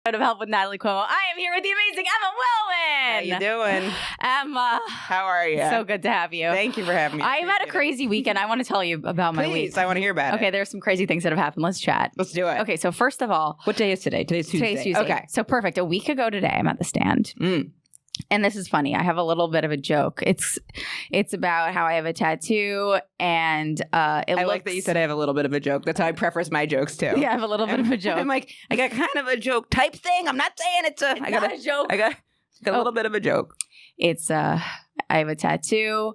Of Help with Natalie Cuomo. I am here with the amazing Emma Willmann. How you doing? Emma. How are you? So good to have you. Thank you for having me. I've had a crazy weekend. I want to tell you about my week. Please, I want to hear about it. Okay, there's some crazy things that have happened. Let's chat. Let's do it. Okay, so first of all. What day is today? Today's Tuesday. Okay. So perfect. A week ago today, I'm at the stand. And this is funny. I have a little bit of a joke. It's about how I have a tattoo, and I like that you said I have a little bit of a joke. That's how I preface my jokes too. Yeah, I have a little bit of a joke. I'm like, I got kind of a joke type thing. I'm not saying it's a. I got a joke. I got a little bit of a joke. It's I have a tattoo.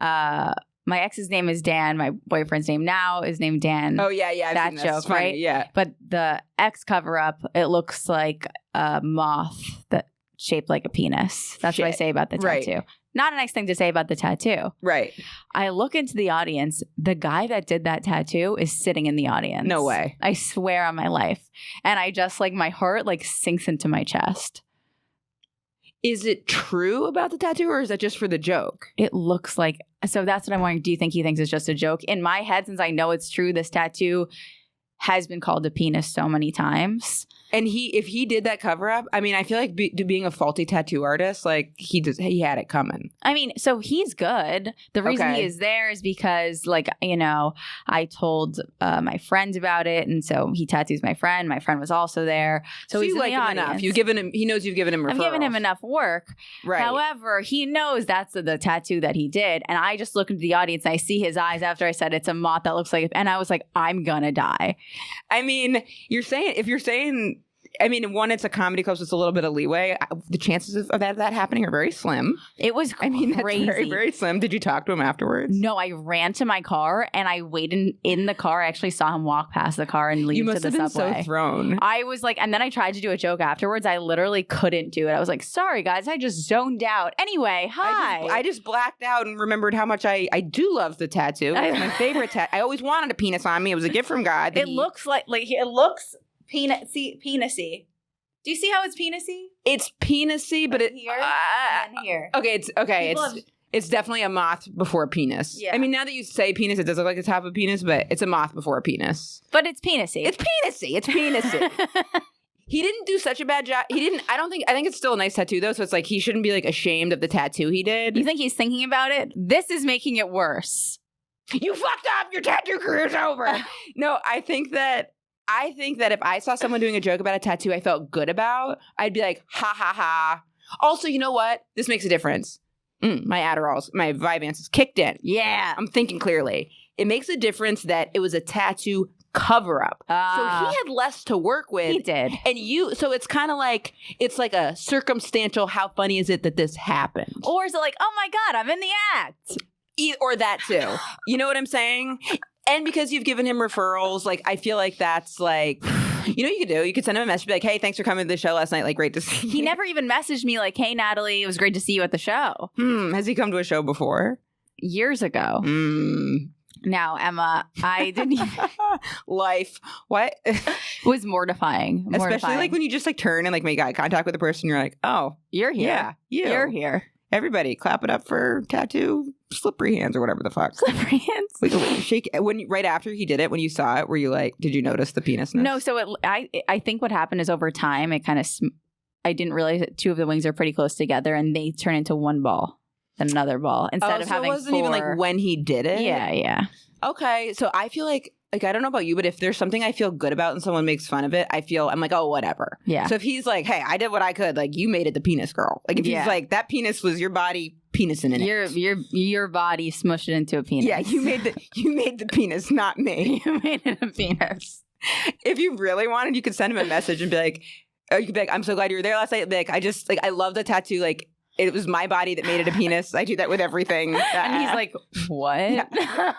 My ex's name is Dan. My boyfriend's name now is named Dan. Oh yeah. That joke, right? Yeah. But the ex cover up, it looks like a moth that shaped like a penis. That's what I say about the tattoo. Right. Not a nice thing to say about the tattoo. Right. I look into the audience. The guy that did that tattoo is sitting in the audience. No way. I swear on my life. And I just my heart sinks into my chest. Is it true about the tattoo, or is that just for the joke? It looks like. So that's what I'm wondering. Do you think he thinks it's just a joke? In my head, since I know it's true, this tattoo has been called a penis so many times. And if he did that cover up, I mean, I feel like being a faulty tattoo artist, he had it coming. I mean, so he's good. The reason he is there is because, I told my friend about it, and so he tattoos my friend. My friend was also there, so he's you like in the him enough. audience. He knows you've given him referrals. I've given him enough work. Right. However, he knows that's the tattoo that he did, and I just look into the audience and I see his eyes after I said it's a moth that looks like, and I was like, I'm gonna die. I mean, if you're saying. I mean, one, it's a comedy club, so it's a little bit of leeway. The chances of that happening are very slim. It was crazy. I mean, that's very, very slim. Did you talk to him afterwards? No, I ran to my car and I waited in the car. I actually saw him walk past the car and leave to the subway. You must have been so thrown. I was and then I tried to do a joke afterwards. I literally couldn't do it. I was like, sorry, guys. I just zoned out. Anyway, hi. I just blacked out and remembered how much I do love the tattoo. It's my favorite tattoo. I always wanted a penis on me. It was a gift from God. It looks it looks penisy. Do you see how it's penisy? It's penisy, but here and here. Okay, it's definitely a moth before a penis. Yeah. I mean, now that you say penis, it does look like the top of a penis, but it's a moth before a penis. But it's penisy. It's penisy. He didn't do such a bad job. I think it's still a nice tattoo though, so it's he shouldn't be ashamed of the tattoo he did. You think he's thinking about it? This is making it worse. You fucked up. Your tattoo career's over. No, I think that if I saw someone doing a joke about a tattoo I felt good about, I'd be like, ha, ha, ha. Also, you know what? This makes a difference. My Adderalls, my Vyvanse kicked in. Yeah. I'm thinking clearly. It makes a difference that it was a tattoo cover-up. So he had less to work with. He did. And so it's kind of it's like a circumstantial, how funny is it that this happened? Or is it oh my God, I'm in the act? Or that too. You know what I'm saying? And because you've given him referrals, I feel like that's you know what you could do? You could send him a message, be like, hey, thanks for coming to the show last night. Great to see you. He never even messaged me hey, Natalie, it was great to see you at the show. Has he come to a show before? Years ago. Now, Emma, I didn't even... Life. What? It was mortifying. Especially when you just turn and make eye contact with the person. You're like, oh. You're here. Yeah, You're here. Everybody, clap it up for tattoo slippery hands or whatever the fuck. Slippery hands. Shake right after he did it. When you saw it, were you did you notice the penisness? No. So I think what happened is over time, it kind of. I didn't realize that two of the wings are pretty close together, and they turn into one ball, then another ball instead of having. It wasn't even when he did it. Yeah. Okay, so I feel like I don't know about you, but if there's something I feel good about and someone makes fun of it, I'm like, oh, whatever. Yeah. So if he's like, hey, I did what I could, you made it the penis girl. If he's like, that penis was your body penis in it. Your body smushed it into a penis. Yeah, you made the penis, not me. You made it a penis. If you really wanted, you could send him a message and be like, or you could be like, I'm so glad you were there last night. I love the tattoo. It was my body that made it a penis. I do that with everything. And he's like, what? Yeah.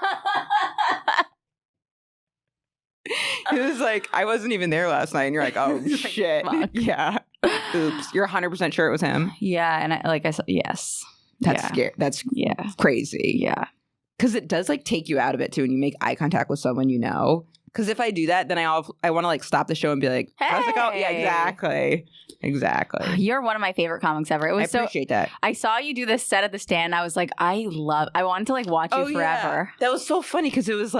He was like, I wasn't even there last night. And you're like, oh, shit. Fuck. Yeah. Oops. You're 100% sure it was him? Yeah. And I said, yes. That's scary. That's crazy. Yeah. Because it does take you out of it too when you make eye contact with someone you know. Because if I do that, then I want to stop the show and be like, hey. I was like, oh, yeah, exactly. You're one of my favorite comics ever. I appreciate that. I saw you do this set at the stand. I was like, I wanted to watch you forever. Yeah. That was so funny because it was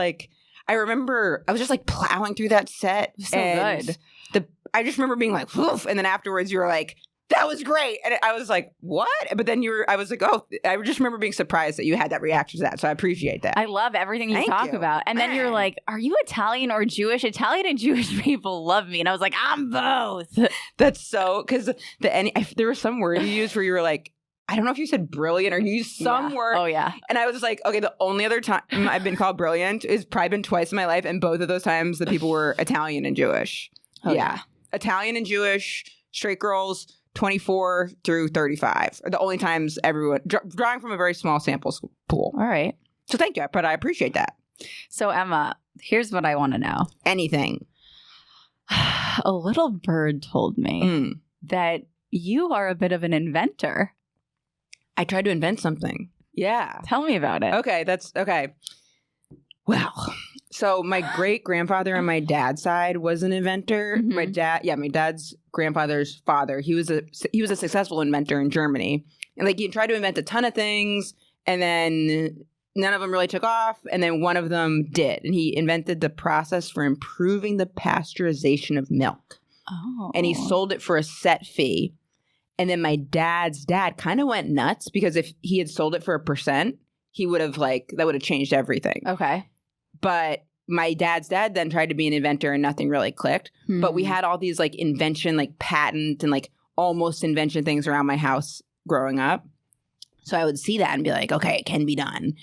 I remember I was just plowing through that set. So good. I just remember being like, woof. And then afterwards you were like, that was great. And I was like, what? But then I was like, oh, I just remember being surprised that you had that reaction to that. So I appreciate that. I love everything you Thank talk you. about. And then you're like, are you Italian or Jewish? Italian and Jewish people love me. And I was like, I'm both. That's so, because there was some word you used where you were like, I don't know if you said brilliant or you used some word. Oh, yeah. And I was like, okay, the only other time I've been called brilliant is probably been twice in my life. And both of those times the people were Italian and Jewish. Oh, yeah. Italian and Jewish, straight girls, 24 through 35 are the only times everyone, drawing from a very small sample pool. All right. So thank you, but I appreciate that. So Emma, here's what I want to know. Anything. A little bird told me that you are a bit of an inventor. I tried to invent something. Yeah. Tell me about it. Okay, that's okay. Well, so my great grandfather on my dad's side was an inventor. Mm-hmm. My dad's grandfather's father. He was a successful inventor in Germany, and like he tried to invent a ton of things, and then none of them really took off, and then one of them did, and he invented the process for improving the pasteurization of milk. Oh, and he sold it for a set fee. And then my dad's dad kind of went nuts because if he had sold it for 1%, he would have that would have changed everything. Okay. But my dad's dad then tried to be an inventor and nothing really clicked. But we had all these invention, patent and almost invention things around my house growing up. So I would see that and be like, okay, it can be done.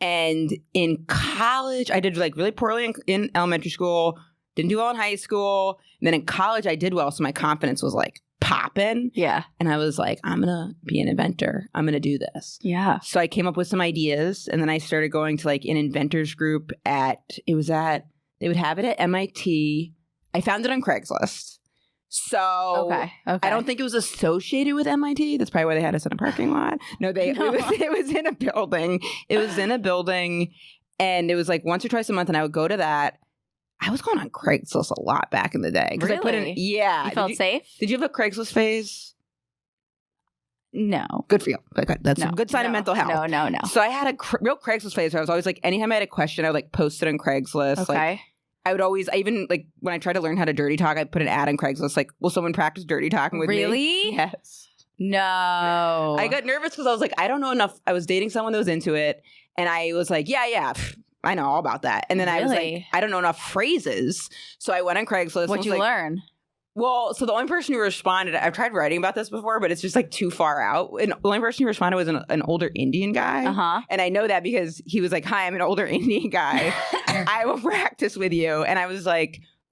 And in college, I did really poorly in elementary school, didn't do well in high school. And then in college, I did well. So my confidence was popping. Yeah. And I was like, I'm going to be an inventor. I'm going to do this. Yeah. So I came up with some ideas and then I started going to an inventors group they would have it at MIT. I found it on Craigslist. So okay. I don't think it was associated with MIT. That's probably why they had us in a parking lot. No, it was in a building. It was in a building and it was once or twice a month and I would go to that. I was going on Craigslist a lot back in the day. Really? Yeah. You felt safe? Did you have a Craigslist phase? No. Good for you. That's a good sign of mental health. No. So I had a real Craigslist phase where I was always anytime I had a question, I would post it on Craigslist. Okay. I would always, even when I tried to learn how to dirty talk, I put an ad on Craigslist will someone practice dirty talking with me? Really? Yes. No. I got nervous because I was I don't know enough. I was dating someone that was into it. And I was yeah. I know all about that. And then I was I don't know enough phrases. So I went on Craigslist. What'd you learn? Well, so the only person who responded, I've tried writing about this before, but it's just too far out. And the only person who responded was an older Indian guy. Uh-huh. And I know that because he was hi, I'm an older Indian guy. I will practice with you. And I was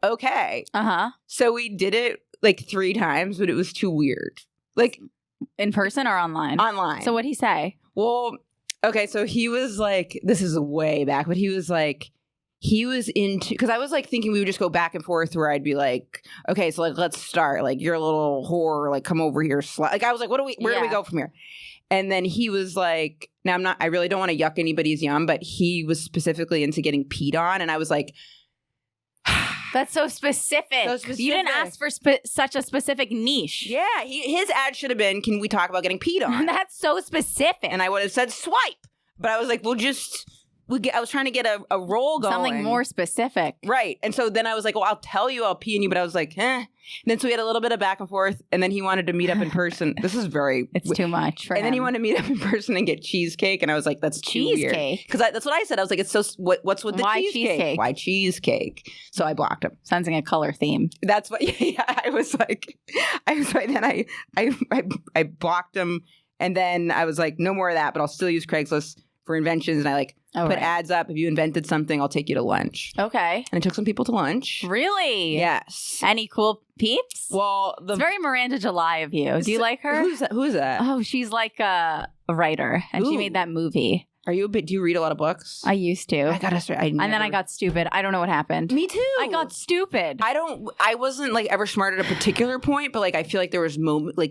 okay. Uh-huh. So we did it 3 times, but it was too weird. In person or online? Online. So what'd he say? Well, okay, so he was this is way back, but he was he was into, because I was thinking we would just go back and forth where I'd be okay, so let's start. You're a little whore, come over here. I was where do we go from here? And then he was now I really don't want to yuck anybody's yum, but he was specifically into getting peed on. And I was that's so specific. You didn't ask for such a specific niche. Yeah, his ad should have been, can we talk about getting peed on? That's so specific. And I would have said swipe. But I was I was trying to get a roll going. Something more specific. Right. And so then I was well, I'll tell you I'll pee on you. But I was eh. And then so we had a little bit of back and forth. And then he wanted to meet up in person. This is it's too much for him. And then he wanted to meet up in person and get cheesecake. And I was that's cheesecake. Too weird. Because that's what I said. I was it's so, what's with the cheesecake? Why cheesecake? So I blocked him. Sounds like a color theme. That's what, yeah. I was then I blocked him. And then I was no more of that, but I'll still use Craigslist for inventions. And I put ads up. If you invented something, I'll take you to lunch. Okay. And I took some people to lunch. Really? Yes. Any cool peeps? Well, it's very Miranda July of you. Do you like her? Who's that? Oh, she's a writer, and she made that movie. Do you read a lot of books? I used to. I gotta start. And then I got stupid. I don't know what happened. Me too. I got stupid. I wasn't ever smart at a particular point, but I feel there was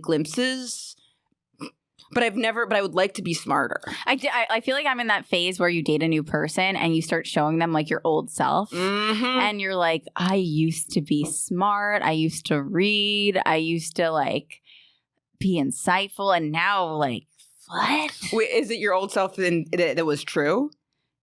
glimpses. But I would like to be smarter. I feel I'm in that phase where you date a new person and you start showing them your old self. Mm-hmm. And you're I used to be smart. I used to read. I used to be insightful. And now what? Wait, is it your old self that was true?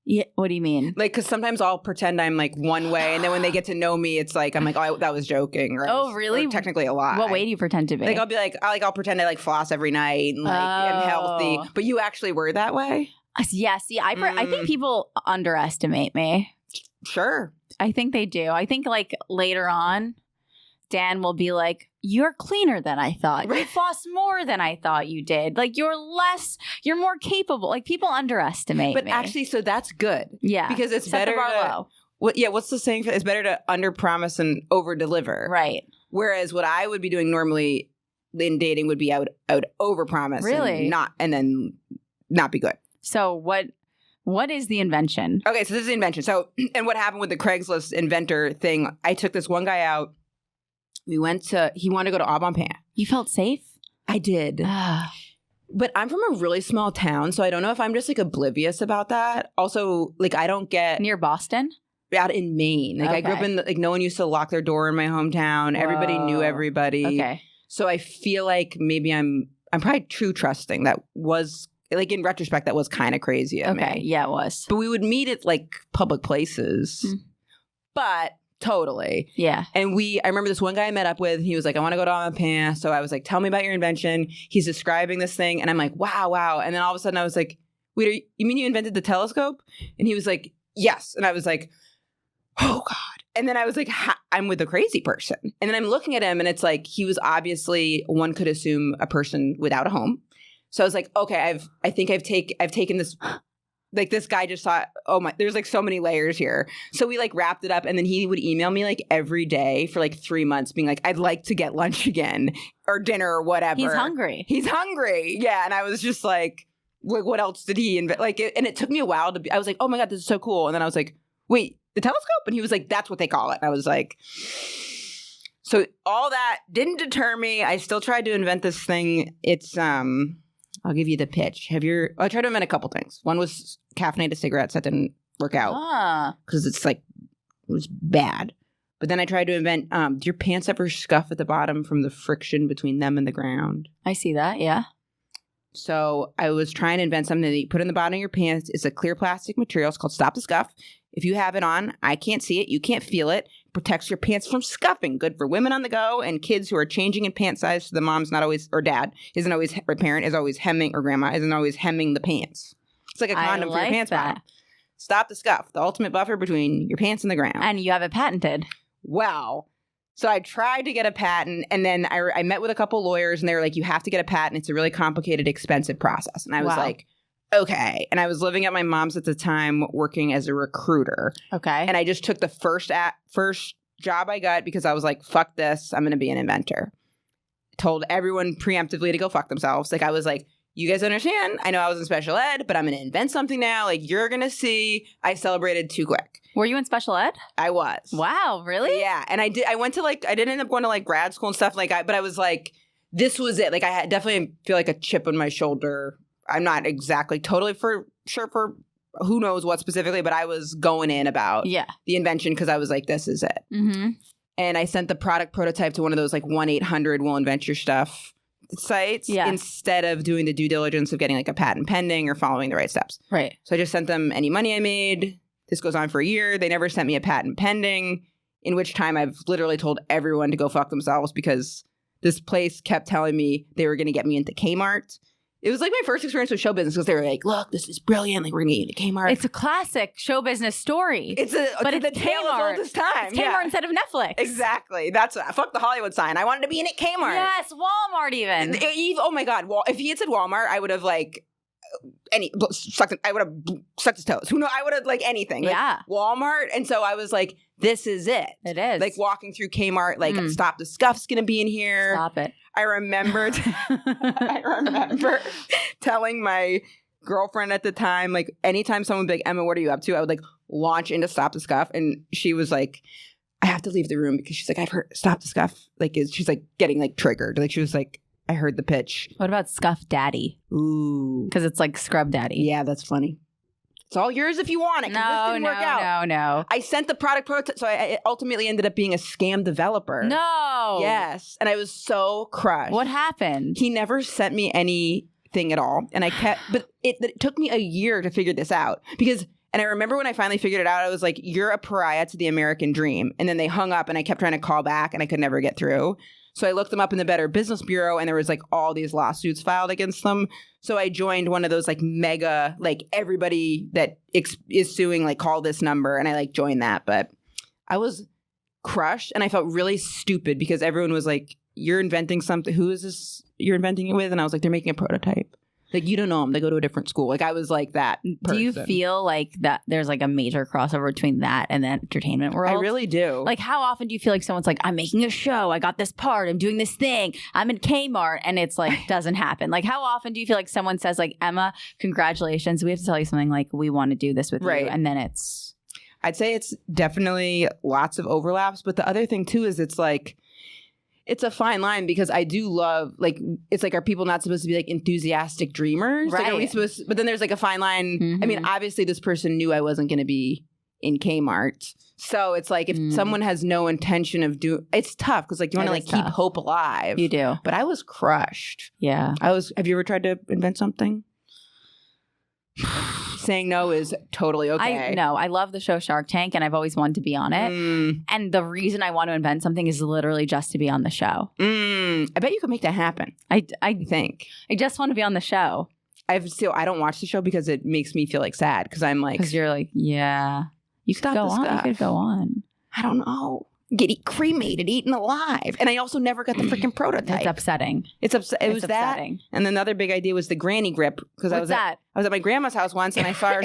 Yeah, what do you mean? Like, because sometimes I'll pretend I'm like one way, and then when they get to know me, it's like I'm like, oh, that was joking. Oh, really? Or technically a lie. What way do you pretend to be? Like I'll be like, I'll pretend I like floss every night and like am healthy. But you actually were that way? Yeah. See, I think people underestimate me. Sure. I think they do. I think like later on, Dan will be like, you're cleaner than I thought. You floss more than I thought you did. Like you're more capable. Like people underestimate me. But actually, so that's good. Yeah. Because it's Set better the bar to, low. what's the saying for it's better to underpromise and overdeliver. Right. Whereas what I would be doing normally in dating would be I would overpromise. Really? And then not be good. So what is the invention? Okay, so this is the invention. So, and what happened with the Craigslist inventor thing, I took this one guy out. He wanted to go to Aubin. You felt safe? I did. But I'm from a really small town, so I don't know if I'm just like oblivious about that. Also, like I don't get near Boston? Out in Maine. Like I grew up in like no one used to lock their door in my hometown. Whoa. Everybody knew everybody. Okay. So I feel like maybe I'm probably true trusting. That was like in retrospect, that was kind of crazy of me. Yeah, it was. But we would meet at like public places. But totally. Yeah. And I remember this one guy I met up with, he was like, I want to go to Aubin. So I was like, tell me about your invention. He's describing this thing. And I'm like, wow. And then all of a sudden I was like, wait, you mean you invented the telescope? And he was like, yes. And I was like, oh God. And then I was like, I'm with a crazy person. And then I'm looking at him and it's like, he was obviously, one could assume, a person without a home. So I was like, okay, I think I've taken this. Like this guy just thought, oh my, there's like so many layers here. So we like wrapped it up and then he would email me like every day for like 3 months being like, I'd like to get lunch again or dinner or whatever. He's hungry. Yeah. And I was just like what else did he invent? Like, and it took me a while I was like, oh my God, this is so cool. And then I was like, wait, the telescope? And he was like, that's what they call it. And I was like, so all that didn't deter me. I still tried to invent this thing. It's, I'll give you the pitch. I tried to invent a couple things. One was caffeinated cigarettes. That didn't work out because it's like, it was bad. But then I tried to invent, do your pants ever scuff at the bottom from the friction between them and the ground? I see that, yeah. So I was trying to invent something that you put in the bottom of your pants. It's a clear plastic material. It's called Stop the Scuff. If you have it on, I can't see it. You can't feel it. Protects your pants from scuffing. Good for women on the go and kids who are changing in pant size. So the mom's not always, or dad isn't always, or parent is always hemming, or grandma isn't always hemming the pants. It's like a condom for your pants bottom. Stop the Scuff, the ultimate buffer between your pants and the ground. And you have it patented. Well, so I tried to get a patent, and then I met with a couple lawyers, and they were like, you have to get a patent. It's a really complicated, expensive process. And I was like, okay. And I was living at my mom's at the time working as a recruiter. Okay. And I just took the first job I got because I was like, fuck this. I'm going to be an inventor. Told everyone preemptively to go fuck themselves. Like I was like, you guys understand? I know I was in special ed, but I'm going to invent something now. Like you're going to see. I celebrated too quick. Were you in special ed? I was. Wow, really? Yeah. And I went to like, I didn't end up going to like grad school and stuff but I was like, this was it. Like I definitely feel like a chip on my shoulder. I'm not exactly totally sure for who knows what specifically, but I was going in about the invention because I was like, this is it. Mm-hmm. And I sent the product prototype to one of those like 1-800 we'll invent your stuff sites instead of doing the due diligence of getting like a patent pending or following the right steps. Right. So I just sent them any money I made. This goes on for a year. They never sent me a patent pending, in which time I've literally told everyone to go fuck themselves because this place kept telling me they were going to get me into Kmart. It was like my first experience with show business because they were like, look, this is brilliant. Like, we're going to get you into Kmart. It's a classic show business story. It's the tale of oldest time. It's Kmart instead of Netflix. Exactly. Fuck the Hollywood sign. I wanted to be in at Kmart. Yes, Walmart even. Oh my God. If he had said Walmart, I would have like... I would have sucked his toes. Who knows? I would have like anything. Like, Walmart. And so I was like, this is it. It is. Like walking through Kmart, like Stop the Scuff's going to be in here. Stop it. I remember telling my girlfriend at the time, like anytime someone would be like, Emma, what are you up to? I would like launch into Stop the Scuff. And she was like, I have to leave the room because she's like, I've heard Stop the Scuff. Like she's like getting like triggered. Like she was like, I heard the pitch. What about Scuff Daddy? Ooh. Because it's like Scrub Daddy. Yeah, that's funny. It's all yours if you want it. No. I sent the product prototype, so I ultimately ended up being a scam developer. No. Yes. And I was so crushed. What happened? He never sent me anything at all. And I kept, but it took me a year to figure this out because And I remember when I finally figured it out, I was like, you're a pariah to the American dream. And then they hung up and I kept trying to call back and I could never get through. So I looked them up in the Better Business Bureau and there was like all these lawsuits filed against them. So I joined one of those like mega, like everybody that is suing, like call this number. And I like joined that. But I was crushed and I felt really stupid because everyone was like, you're inventing something. Who is this you're inventing it with? And I was like, they're making a prototype. Like, you don't know them. They go to a different school. Like, I was like that person. Do you feel like that there's like a major crossover between that and the entertainment world? I really do. Like, how often do you feel like someone's like, I'm making a show. I got this part. I'm doing this thing. I'm in Kmart. And it's like, doesn't happen. Like, how often do you feel like someone says like, Emma, congratulations. We have to tell you something like, we want to do this with you. And then it's... I'd say it's definitely lots of overlaps. But the other thing, too, is it's like... It's a fine line because I do love, like, it's like, are people not supposed to be like enthusiastic dreamers? Right. Like, are we supposed to, but then there's like a fine line. Mm-hmm. I mean, obviously this person knew I wasn't going to be in Kmart. So it's like, if someone has no intention of doing, it's tough because like you want to like keep hope alive. You do. But I was crushed. Yeah. Have you ever tried to invent something? Saying no is totally okay. I love the show Shark Tank and I've always wanted to be on it. And the reason I want to invent something is literally just to be on the show. I bet you could make that happen. I think. I just want to be on the show. I don't watch the show because it makes me feel like sad because I'm like. Because you're like, yeah. You could go on. You could go on. I don't know. Get cremated, eaten alive. And I also never got the freaking prototype. It's upsetting. It was upsetting. That. And then the other big idea was the granny grip. Because I was at my grandma's house once and I saw her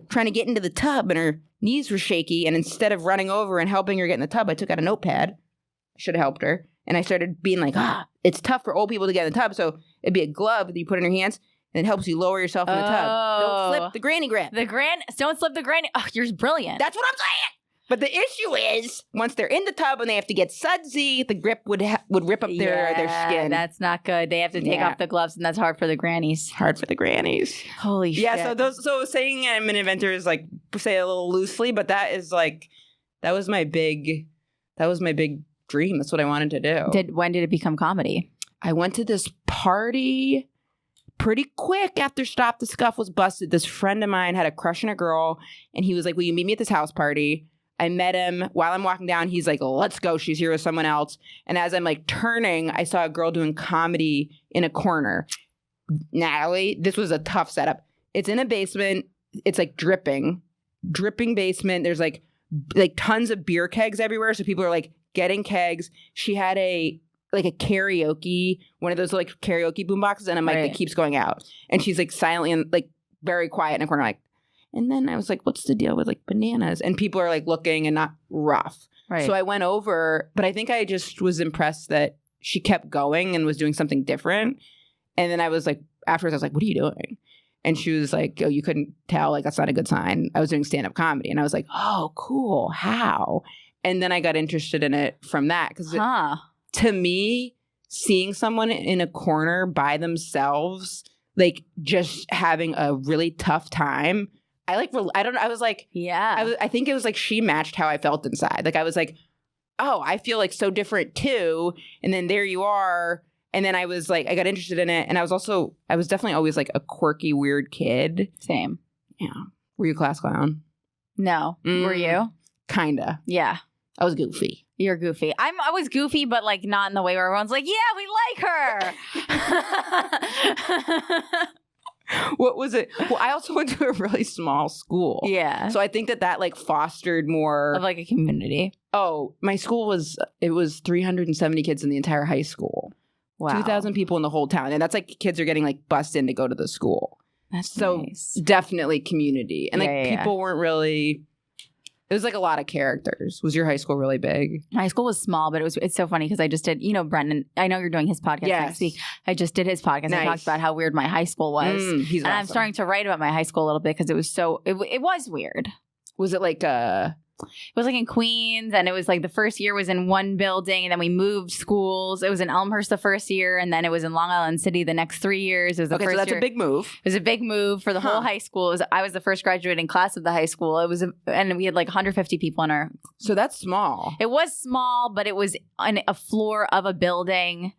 trying to get into the tub and her knees were shaky. And instead of running over and helping her get in the tub, I took out a notepad. I should have helped her. And I started being like, it's tough for old people to get in the tub. So it'd be a glove that you put in your hands and it helps you lower yourself in the tub. Don't flip the granny grip. Don't slip the granny. Oh, you're brilliant. That's what I'm saying. But the issue is, once they're in the tub and they have to get sudsy, the grip would rip up their skin. That's not good. They have to take off the gloves, and that's hard for the grannies. Hard for the grannies. Holy shit. Yeah, so saying I'm an inventor is like, say a little loosely, but that is like, that was my big dream. That's what I wanted to do. When did it become comedy? I went to this party pretty quick after Stop the Scuff was busted. This friend of mine had a crush on a girl, and he was like, will you meet me at this house party? I met him while I'm walking down. He's like, let's go. She's here with someone else. And as I'm like turning, I saw a girl doing comedy in a corner. Natalie, this was a tough setup. It's in a basement. It's like dripping basement. There's like tons of beer kegs everywhere. So people are like getting kegs. She had a karaoke, one of those like karaoke boom boxes and a mic that keeps going out. And she's like silently and like very quiet in a corner like, and then I was like, what's the deal with like bananas? And people are like looking and not rough. Right. So I went over, but I think I just was impressed that she kept going and was doing something different. And then I was like, afterwards, I was like, what are you doing? And she was like, oh, you couldn't tell. Like, that's not a good sign. I was doing stand-up comedy. And I was like, oh, cool. How? And then I got interested in it from that. Because to me, seeing someone in a corner by themselves, like just having a really tough time, I was like, yeah. I think it was like she matched how I felt inside. Like I was like, oh, I feel like so different too. And then there you are. And then I was like, I got interested in it. And I was definitely always like a quirky, weird kid. Same. Yeah. Were you a class clown? No. Were you? Kinda. Yeah. I was goofy. You're goofy. I was goofy, but like not in the way where everyone's like, yeah, we like her. What was it? Well, I also went to a really small school. Yeah. So I think that like fostered more of like a community. Oh, my school was 370 kids in the entire high school. Wow. 2,000 people in the whole town. And that's like kids are getting like bussed in to go to the school. That's so nice. Definitely community. And people weren't really, it was like a lot of characters. Was your high school really big? My high school was small, but it's so funny because I just did, Brendan, I know you're doing his podcast next week. I just did his podcast. Nice. I talked about how weird my high school was. He's and awesome. I'm starting to write about my high school a little bit because it was it was weird. Was it like it was like in Queens, and it was like the first year was in one building, and then we moved schools. It was in Elmhurst the first year, and then it was in Long Island City the next 3 years. It was the first so that's year. A big move. It was a big move for the whole high school. I was the first graduating class of the high school. It was, and we had like 150 people in our. So that's small. It was small, but it was on a floor of a building.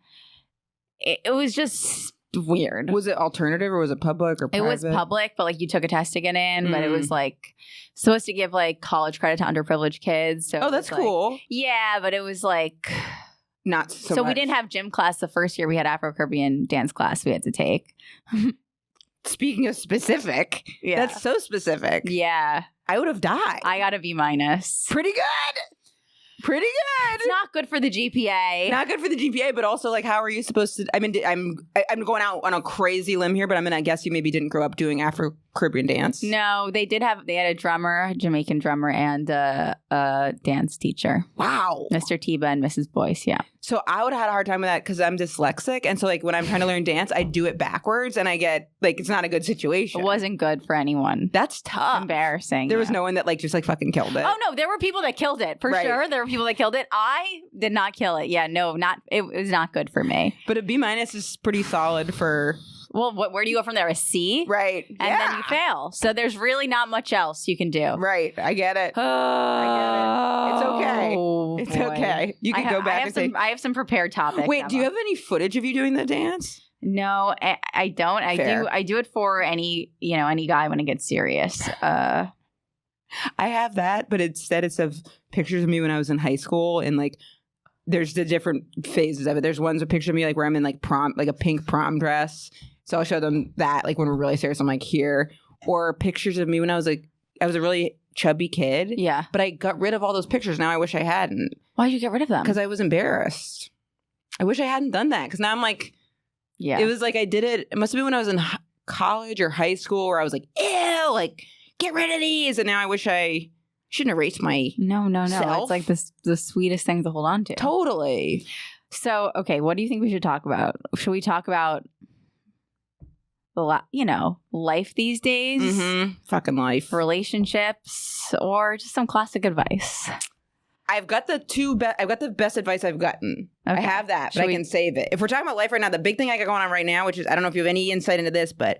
It was just. weird. Was it alternative or was it public or private? It was public, but like you took a test to get in, but it was like supposed to give like college credit to underprivileged kids. So that's cool. Yeah, but it was like not so So much. we didn't have gym class the first year. We had Afro-Caribbean dance class we had to take. Speaking of specific, that's so specific. Yeah. I would have died. I got a B-. Pretty good. Pretty good. It's not good for the GPA. Not good for the GPA, but also like, how are you supposed to? I mean, I'm going out on a crazy limb here, but I guess you maybe didn't grow up doing Afro-Caribbean dance. No, they had a drummer, Jamaican drummer, and a dance teacher. Wow, Mr. Tiba and Mrs. Boyce. Yeah. So I would have had a hard time with that because I'm dyslexic, and so like when I'm trying to learn dance, I do it backwards, and I get like it's not a good situation. It wasn't good for anyone. That's tough. Embarrassing. There was no one that like just like fucking killed it. Oh no, there were people that killed it for sure. There were people that killed it. I did not kill it. Yeah, no, not it was not good for me. But a B- is pretty solid for. Well, where do you go from there? A C, right? And then you fail. So there's really not much else you can do. Right, I get it. I get it. It's okay. It's boy. Okay. You can go back and say. I have some prepared topics. Wait, do you have any footage of you doing the dance? No, I don't. I do it for any guy when it gets serious. I have that, but instead it's of pictures of me when I was in high school, and like there's the different phases of it. There's ones with picture of me like where I'm in like prom, like a pink prom dress. So I'll show them that like when we're really serious, I'm like here. Or pictures of me when I was a really chubby kid. Yeah. But I got rid of all those pictures. Now I wish I hadn't. Why'd you get rid of them? Because I was embarrassed. I wish I hadn't done that. Because now I'm like, yeah. It was like I did it. It must have been when I was in college or high school where I was like, ew, like get rid of these. And now I wish I shouldn't erase my No. self. It's like the sweetest thing to hold on to. Totally. So, okay, what do you think we should talk about? Should we talk about life these days? Mm-hmm. Fucking life. Relationships, or just some classic advice? I've got the best advice I've gotten. Okay. I have that, but I can save it. If we're talking about life right now, the big thing I got going on right now, which is I don't know if you have any insight into this, but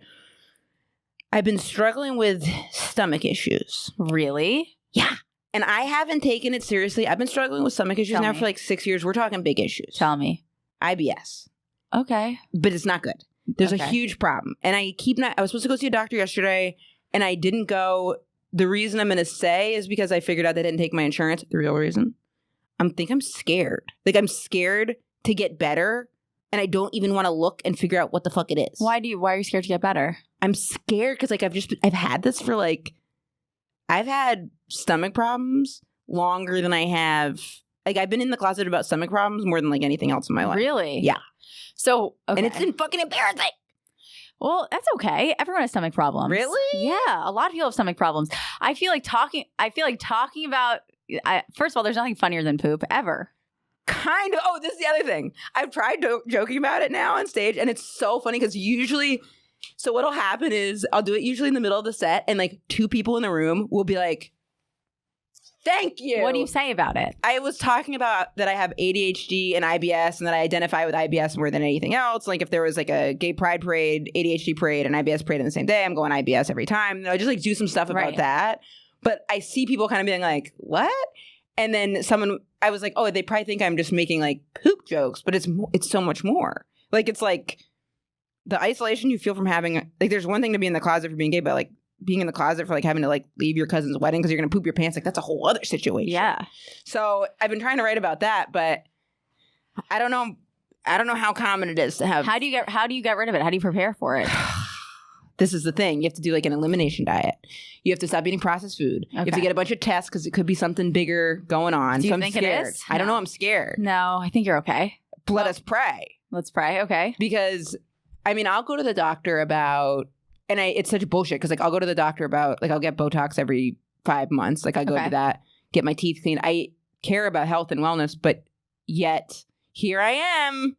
I've been struggling with stomach issues. Really? Yeah. And I haven't taken it seriously. I've been struggling with stomach issues for like 6 years. We're talking big issues. Tell me. IBS. Okay. But it's not good. There's a huge problem. And I was supposed to go see a doctor yesterday, and I didn't go. The reason I'm going to say is because I figured out they didn't take my insurance. The real reason. I'm scared. Like, I'm scared to get better, and I don't even want to look and figure out what the fuck it is. Why are you scared to get better? I'm scared because, like, I've had this for, like, I've had stomach problems longer than I have. Like, I've been in the closet about stomach problems more than, like, anything else in my life. Really? Yeah. So, okay. And it's been fucking embarrassing. Well, that's okay. Everyone has stomach problems. Really? Yeah. A lot of people have stomach problems. I feel like talking about, first of all, there's nothing funnier than poop ever. Kind of. Oh, this is the other thing. I've tried joking about it now on stage, and it's so funny because usually, so what'll happen is I'll do it usually in the middle of the set, and like 2 people in the room will be like, thank you. What do you say about it? I was talking about that I have ADHD and IBS, and that I identify with IBS more than anything else. Like if there was like a gay pride parade, ADHD parade, and IBS parade in the same day, I'm going IBS every time. And I just like do some stuff about that. But I see people kind of being like, what? And then I was like, oh, they probably think I'm just making like poop jokes, but it's so much more. Like it's like the isolation you feel from having, like there's one thing to be in the closet for being gay, but like being in the closet for like having to like leave your cousin's wedding because you're going to poop your pants, like that's a whole other situation. Yeah. So I've been trying to write about that, but I don't know how common it is to have. How do you get rid of it? How do you prepare for it? This is the thing. You have to do like an elimination diet. You have to stop eating processed food. You have to get a bunch of tests because it could be something bigger going on. Do you so think I'm scared. it is? I don't know. I'm scared. No, I think you're okay. Let us pray. Let's pray. Okay. Because I mean, I'll go to the doctor about, and it's such bullshit because like I'll go to the doctor about, like I'll get Botox every 5 months. Like I go to that, get my teeth cleaned. I care about health and wellness, but yet here I am,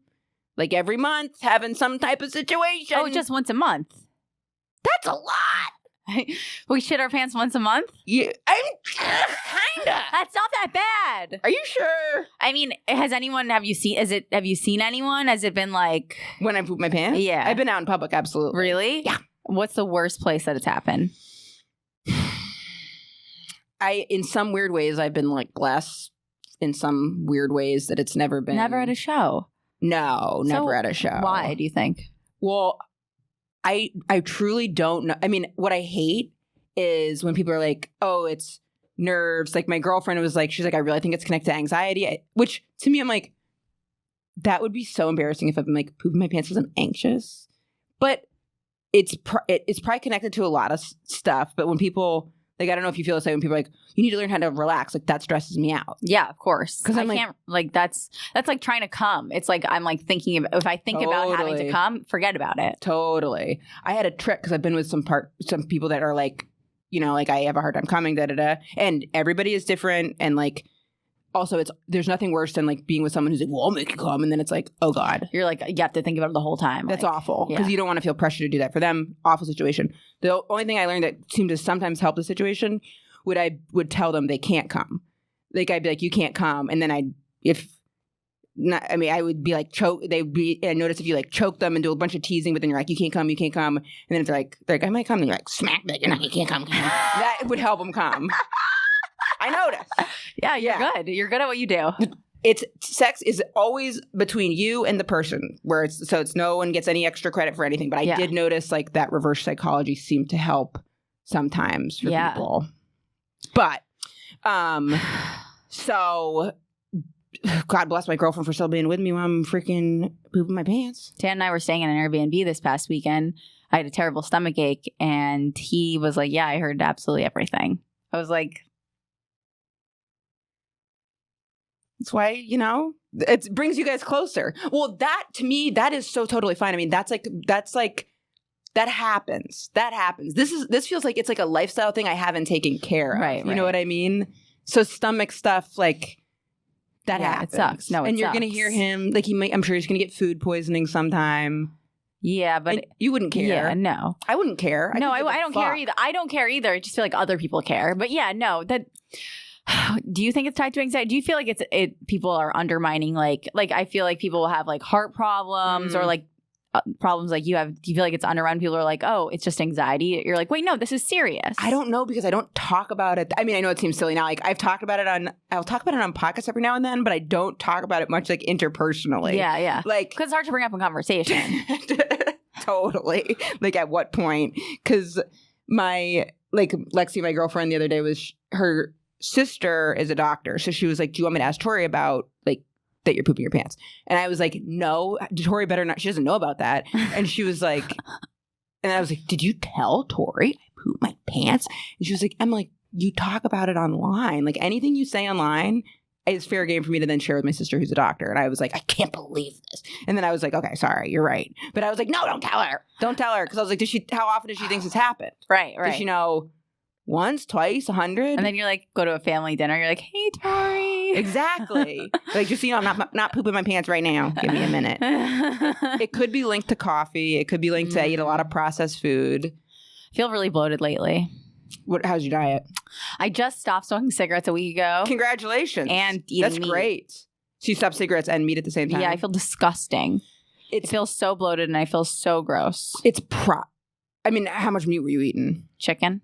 like every month having some type of situation. Oh, just once a month. That's a lot. We shit our pants once a month? Yeah, kinda. That's not that bad. Are you sure? I mean, have you seen anyone? Has it been like when I poop my pants? Yeah. I've been out in public, absolutely. Really? Yeah. What's the worst place that it's happened? In some weird ways, I've been like blessed in some weird ways that it's never been. Never at a show. No, never at a show. Why do you think? Well, I truly don't know. I mean, what I hate is when people are like, oh, it's nerves. Like my girlfriend was like, she's like, I really think it's connected to anxiety, which to me, I'm like, that would be so embarrassing if I'm like pooping my pants because I'm anxious. But it's probably connected to a lot of stuff. But when people, like, I don't know if you feel the same when people are like, you need to learn how to relax. Like that stresses me out. Yeah, of course. Because I can't like that's like trying to come. It's like I'm like thinking if I think about having to come, forget about it. Totally. I had a trick because I've been with some people that are like, you know, like I have a hard time coming, and everybody is different, and like also there's nothing worse than like being with someone who's like, well, I'll make you come, and then it's like, oh God, you're like, you have to think about it the whole time. That's like, awful because you don't want to feel pressure to do that for them. Awful situation. The only thing I learned that seemed to sometimes help the situation I would tell them they can't come. Like I'd be like, you can't come, and then I would be like I notice if you like choke them and do a bunch of teasing, but then you're like, you can't come, and then they're like, I might come, and you're like, smack that, you can't come. That would help them come. I noticed. Yeah, you're good. You're good at what you do. It's sex is always between you and the person, where it's no one gets any extra credit for anything. But I did notice like that reverse psychology seemed to help sometimes for people. But so God bless my girlfriend for still being with me while I'm freaking pooping my pants. Dan and I were staying in an Airbnb this past weekend. I had a terrible stomach ache, and he was like, yeah, I heard absolutely everything. I was like, that's why, you know, it brings you guys closer. Well, that to me, that is so totally fine. I mean, that's like that happens. This feels like it's like a lifestyle thing I haven't taken care of. Right. You know what I mean? So stomach stuff, like that happens. It sucks. No, it and you're sucks. gonna hear him like I'm sure he's gonna get food poisoning sometime. Yeah, but you wouldn't care. Yeah, no, I wouldn't care. I don't care either. I don't care either. I just feel like other people care. But yeah, no, that. Do you think it's tied to anxiety? Do you feel like people are undermining like I feel like people will have like heart problems or like problems like you have? Do you feel like it's undermined? People are like, oh, it's just anxiety. You're like, wait, no, this is serious. I don't know because I don't talk about it. I mean, I know it seems silly now. Like I'll talk about it on podcasts every now and then, but I don't talk about it much like interpersonally. Yeah. Like because it's hard to bring up in conversation. Totally. Like at what point? Because Lexi, my girlfriend, the other day was her sister is a doctor, so she was like, do you want me to ask Tori about like that you're pooping your pants? And I was like, no, Tori better not, she doesn't know about that. And she was like, and I was like, did you tell Tori I poop my pants? And she was like, I'm like, you talk about it online, like anything you say online is fair game for me to then share with my sister who's a doctor. And I was like, I can't believe this. And then I was like, okay, sorry, you're right. But I was like, no, don't tell her because I was like, how often does she think it's happened? Right Does she know once, twice, 100? And then you're like, go to a family dinner. You're like, hey, Tori. Exactly. Like, just, I'm not pooping my pants right now. Give me a minute. It could be linked to coffee. It could be linked to I eat a lot of processed food. I feel really bloated lately. How's your diet? I just stopped smoking cigarettes a week ago. Congratulations. And eating That's meat. Great. So you stopped cigarettes and meat at the same time? Yeah, I feel disgusting. It feels so bloated and I feel so gross. I mean, how much meat were you eating? Chicken.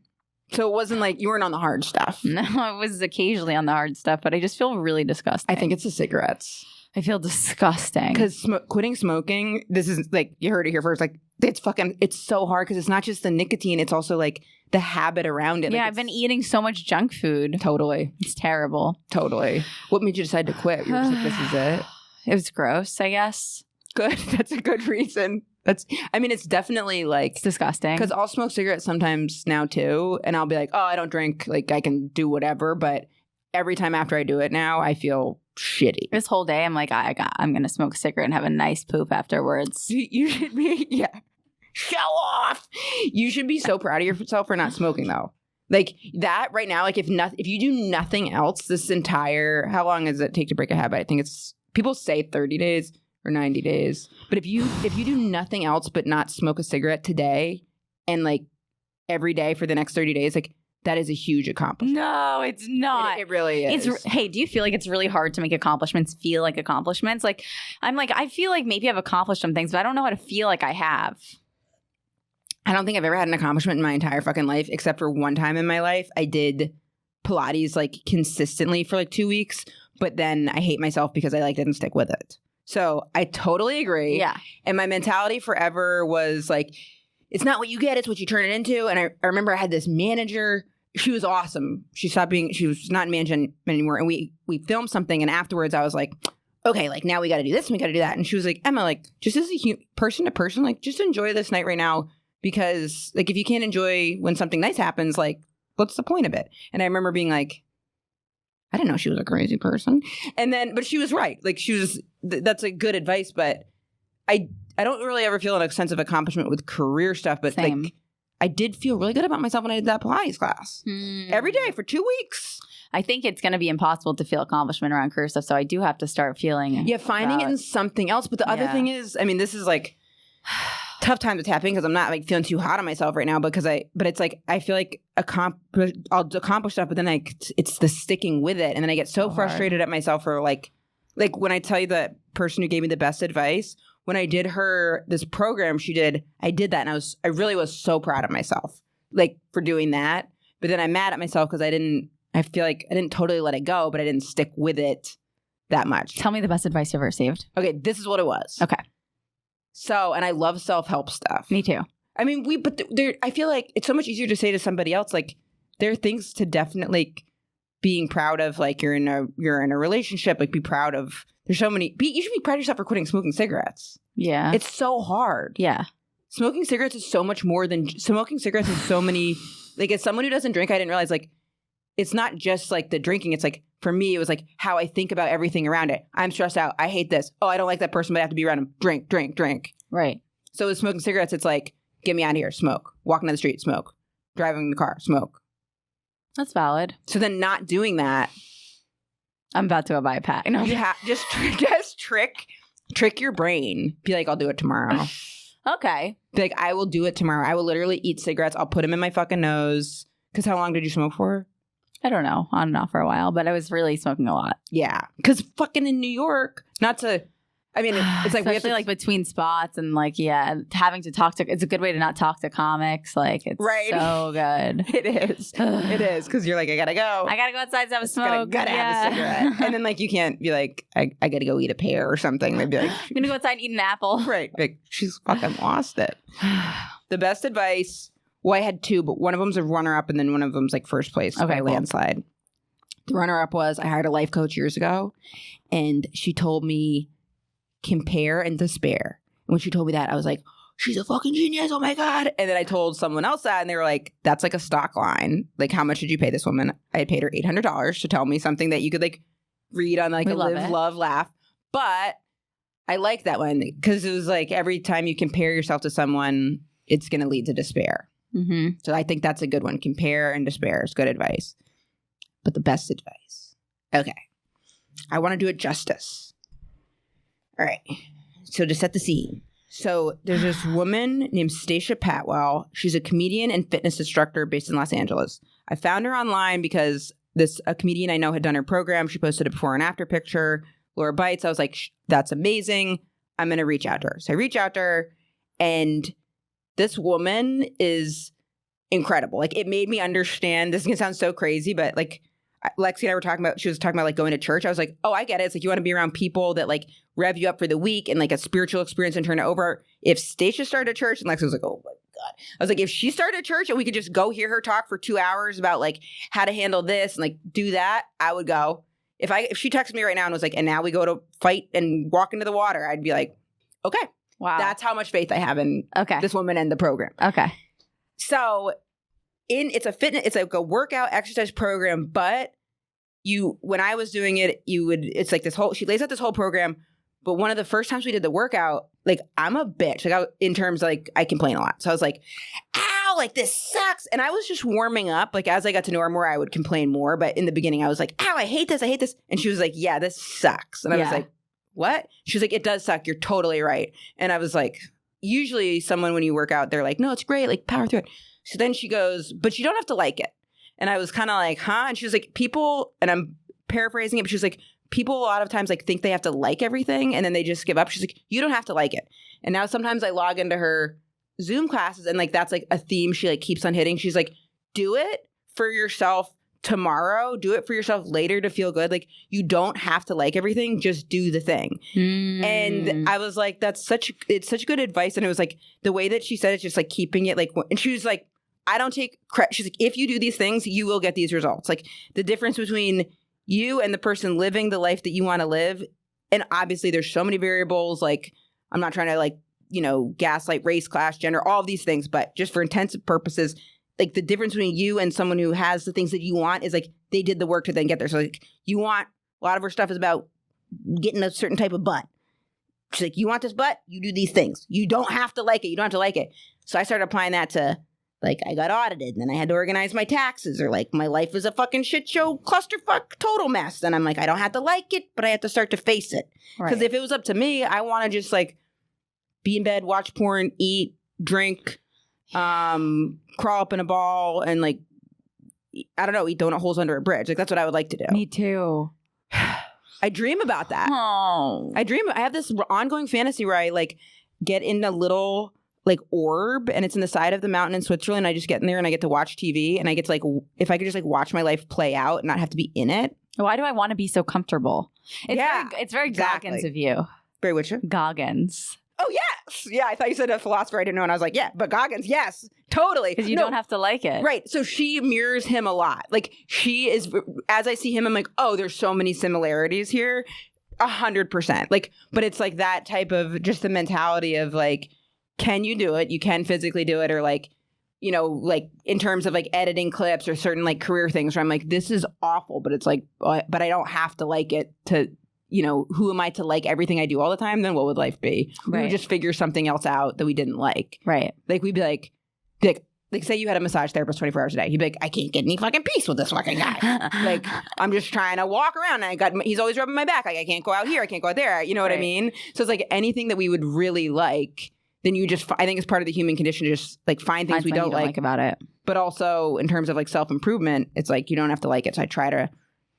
So it wasn't like you weren't on the hard stuff. No, I was occasionally on the hard stuff, but I just feel really disgusting. I think it's the cigarettes. I feel disgusting. Because quitting smoking, this is like, you heard it here first, like it's so hard because it's not just the nicotine, it's also like the habit around it. Yeah, like I've been eating so much junk food. Totally. It's terrible. Totally. What made you decide to quit? You were just like, this is it? It was gross, I guess. Good. That's a good reason. It's definitely like... It's disgusting. Because I'll smoke cigarettes sometimes now too, and I'll be like, oh, I don't drink, like I can do whatever, but every time after I do it now, I feel shitty. This whole day, I'm like, I'm going to smoke a cigarette and have a nice poop afterwards. You should be, yeah. Show off! You should be so proud of yourself for not smoking though. Like that right now, like if you do nothing else this entire... How long does it take to break a habit? I think it's... People say 30 days. Or 90 days. But if you do nothing else but not smoke a cigarette today and like every day for the next 30 days, like that is a huge accomplishment. No, it's not. It really is. Hey, do you feel like it's really hard to make accomplishments feel like accomplishments? Like I feel like maybe I've accomplished some things, but I don't know how to feel like I have. I don't think I've ever had an accomplishment in my entire fucking life, except for one time in my life. I did Pilates like consistently for like 2 weeks, but then I hate myself because I like didn't stick with it. So I totally agree. Yeah. And my mentality forever was like, it's not what you get, it's what you turn it into. And I remember I had this manager. She was awesome. She was not in management anymore. And we filmed something. And afterwards I was like, okay, like now we got to do this and we got to do that. And she was like, Emma, like just as a person to person, like just enjoy this night right now. Because like if you can't enjoy when something nice happens, like what's the point of it? And I remember being like, I didn't know she was a crazy person. And then, but she was right. Like she was, that's a good advice. But I don't really ever feel a sense of accomplishment with career stuff. But Same. like I did feel really good about myself when I did that Pilates class every day for 2 weeks. I think it's going to be impossible to feel accomplishment around career stuff. So I do have to start feeling. Yeah, finding it in something else. But the other thing is, I mean, this is like tough time to tap in because I'm not like feeling too hot on myself right now but it's like I feel like I'll accomplish stuff, but then it's the sticking with it. And then I get so frustrated at myself for like when I tell you the person who gave me the best advice, when I did this program I did that and I really was so proud of myself like for doing that. But then I'm mad at myself because I feel like I didn't totally let it go, but I didn't stick with it that much. Tell me the best advice you ever received. Okay, this is what it was. Okay. So, and I love self-help stuff. Me too. I mean, I feel like it's so much easier to say to somebody else, like, there are things to definitely being proud of, like, you're in a relationship, like, be proud of, you should be proud of yourself for quitting smoking cigarettes. Yeah. It's so hard. Yeah. Smoking cigarettes is so much more than, smoking cigarettes is so many, like, as someone who doesn't drink, I didn't realize, like, it's not just, like, the drinking, it's, like, for me, it was, like, how I think about everything around it. I'm stressed out. I hate this. Oh, I don't like that person, but I have to be around him. Drink, drink, drink. Right. So with smoking cigarettes, it's like, get me out of here, smoke. Walking down the street, smoke. Driving the car, smoke. That's valid. So then not doing that. I'm about to go buy a pack. No, Just trick your brain. Be like, I'll do it tomorrow. Okay. Be like, I will do it tomorrow. I will literally eat cigarettes. I'll put them in my fucking nose. Because how long did you smoke for? I don't know. On and off for a while, but I was really smoking a lot. Yeah. Because fucking in New York, it's like especially we have to, like between spots and like, having to talk to, it's a good way to not talk to comics. Like it's right. So good. It is. It is. Because you're like, I gotta go. I gotta go outside to have a smoke. Gotta have a cigarette. And then like, you can't be like, I gotta go eat a pear or something. They'd be like, I'm gonna go outside and eat an apple. Right. Like, she's fucking lost it. The best advice. Well, I had two, but one of them's a runner-up and then one of them's like first place by landslide. The runner-up was I hired a life coach years ago and she told me compare and despair. And when she told me that, I was like, she's a fucking genius. Oh my God. And then I told someone else that and they were like, that's like a stock line. Like, how much did you pay this woman? I had paid her $800 to tell me something that you could like read on like a live, love, laugh. But I like that one because it was like every time you compare yourself to someone, it's going to lead to despair. Mm-hmm. So I think that's a good one. Compare and despair is good advice. But the best advice. Okay. I want to do it justice. All right. So to set the scene. So there's this woman named Stacia Patwell. She's a comedian and fitness instructor based in Los Angeles. I found her online because a comedian I know had done her program. She posted a before and after picture. Laura Bites. I was like, that's amazing. I'm going to reach out to her. So I reach out to her and this woman is incredible. Like, it made me understand. This is going to sound so crazy, but like Lexi and I were talking about, she was talking about like going to church. I was like, oh, I get it. It's like you want to be around people that like rev you up for the week and like a spiritual experience and turn it over. If Stacia started a church, and Lexi was like, oh my God. I was like, if she started a church and we could just go hear her talk for 2 hours about like how to handle this and like do that, I would go. If she texted me right now and was like, and now we go to fight and walk into the water, I'd be like, okay. Wow. That's how much faith I have in this woman and the program. Okay. So it's like a workout exercise program, but when I was doing it, it's like she lays out this whole program. But one of the first times we did the workout, like I'm a bitch. Like in terms of, like I complain a lot. So I was like, ow, like this sucks. And I was just warming up. Like as I got to know her more, I would complain more. But in the beginning, I was like, ow, I hate this. I hate this. And she was like, yeah, this sucks. And I was like, what? She was like, it does suck. You're totally right. And I was like, usually someone when you work out, they're like, no, it's great. Like power through it. So then she goes, but you don't have to like it. And I was kind of like, huh? And she was like, people, and I'm paraphrasing it, but she was like, people a lot of times like think they have to like everything and then they just give up. She's like, you don't have to like it. And now sometimes I log into her Zoom classes and like that's like a theme she like keeps on hitting. She's like, do it for yourself tomorrow, do it for yourself later to feel good. Like, you don't have to like everything, just do the thing. And I was like, it's such good advice. And it was like, the way that she said it, just like keeping it like, and she was like, I don't take credit. She's like, if you do these things, you will get these results. Like, the difference between you and the person living the life that you want to live. And obviously there's so many variables. Like, I'm not trying to like, gaslight race, class, gender, all of these things, but just for intensive purposes, like, the difference between you and someone who has the things that you want is like, they did the work to then get there. So like, you want, a lot of her stuff is about getting a certain type of butt. She's like, you want this butt? You do these things. You don't have to like it. You don't have to like it. So I started applying that to, like, I got audited and then I had to organize my taxes, or like, my life is a fucking shit show, clusterfuck, total mess. And I'm like, I don't have to like it, but I have to start to face it. Because if it was up to me, I want to just like be in bed, watch porn, eat, drink, crawl up in a ball, and like, I don't know, eat donut holes under a bridge. Like, that's what I would like to do. Me too. I dream about that. Oh. I have this ongoing fantasy where I like get in a little like orb, and it's in the side of the mountain in Switzerland. I just get in there and I get to watch TV, and I get to like, if I could just like watch my life play out and not have to be in it. Why do I want to be so comfortable? It's very exactly. Goggins of you. Very which? Goggins. Oh, yes. Yeah, I thought you said a philosopher I didn't know. And I was like, yeah, but Goggins, yes, totally. Because you don't have to like it. Right. So she mirrors him a lot. Like, she is, as I see him, I'm like, oh, there's so many similarities here. 100%. Like, but it's like that type of just the mentality of like, can you do it? You can physically do it. Or like, like in terms of like editing clips or certain like career things where I'm like, this is awful, but it's like, but I don't have to like it to, who am I to like everything I do all the time? Then what would life be? Right. We would just figure something else out that we didn't like. Right. Like, we'd be like, say you had a massage therapist 24 hours a day. He'd be like, I can't get any fucking peace with this fucking guy. Like, I'm just trying to walk around and he's always rubbing my back. Like, I can't go out here. I can't go out there. You know what I mean? So it's like anything that we would really like, then you just, I think it's part of the human condition to just like find things we don't like about it. But also in terms of like self-improvement, it's like, you don't have to like it. So I try to.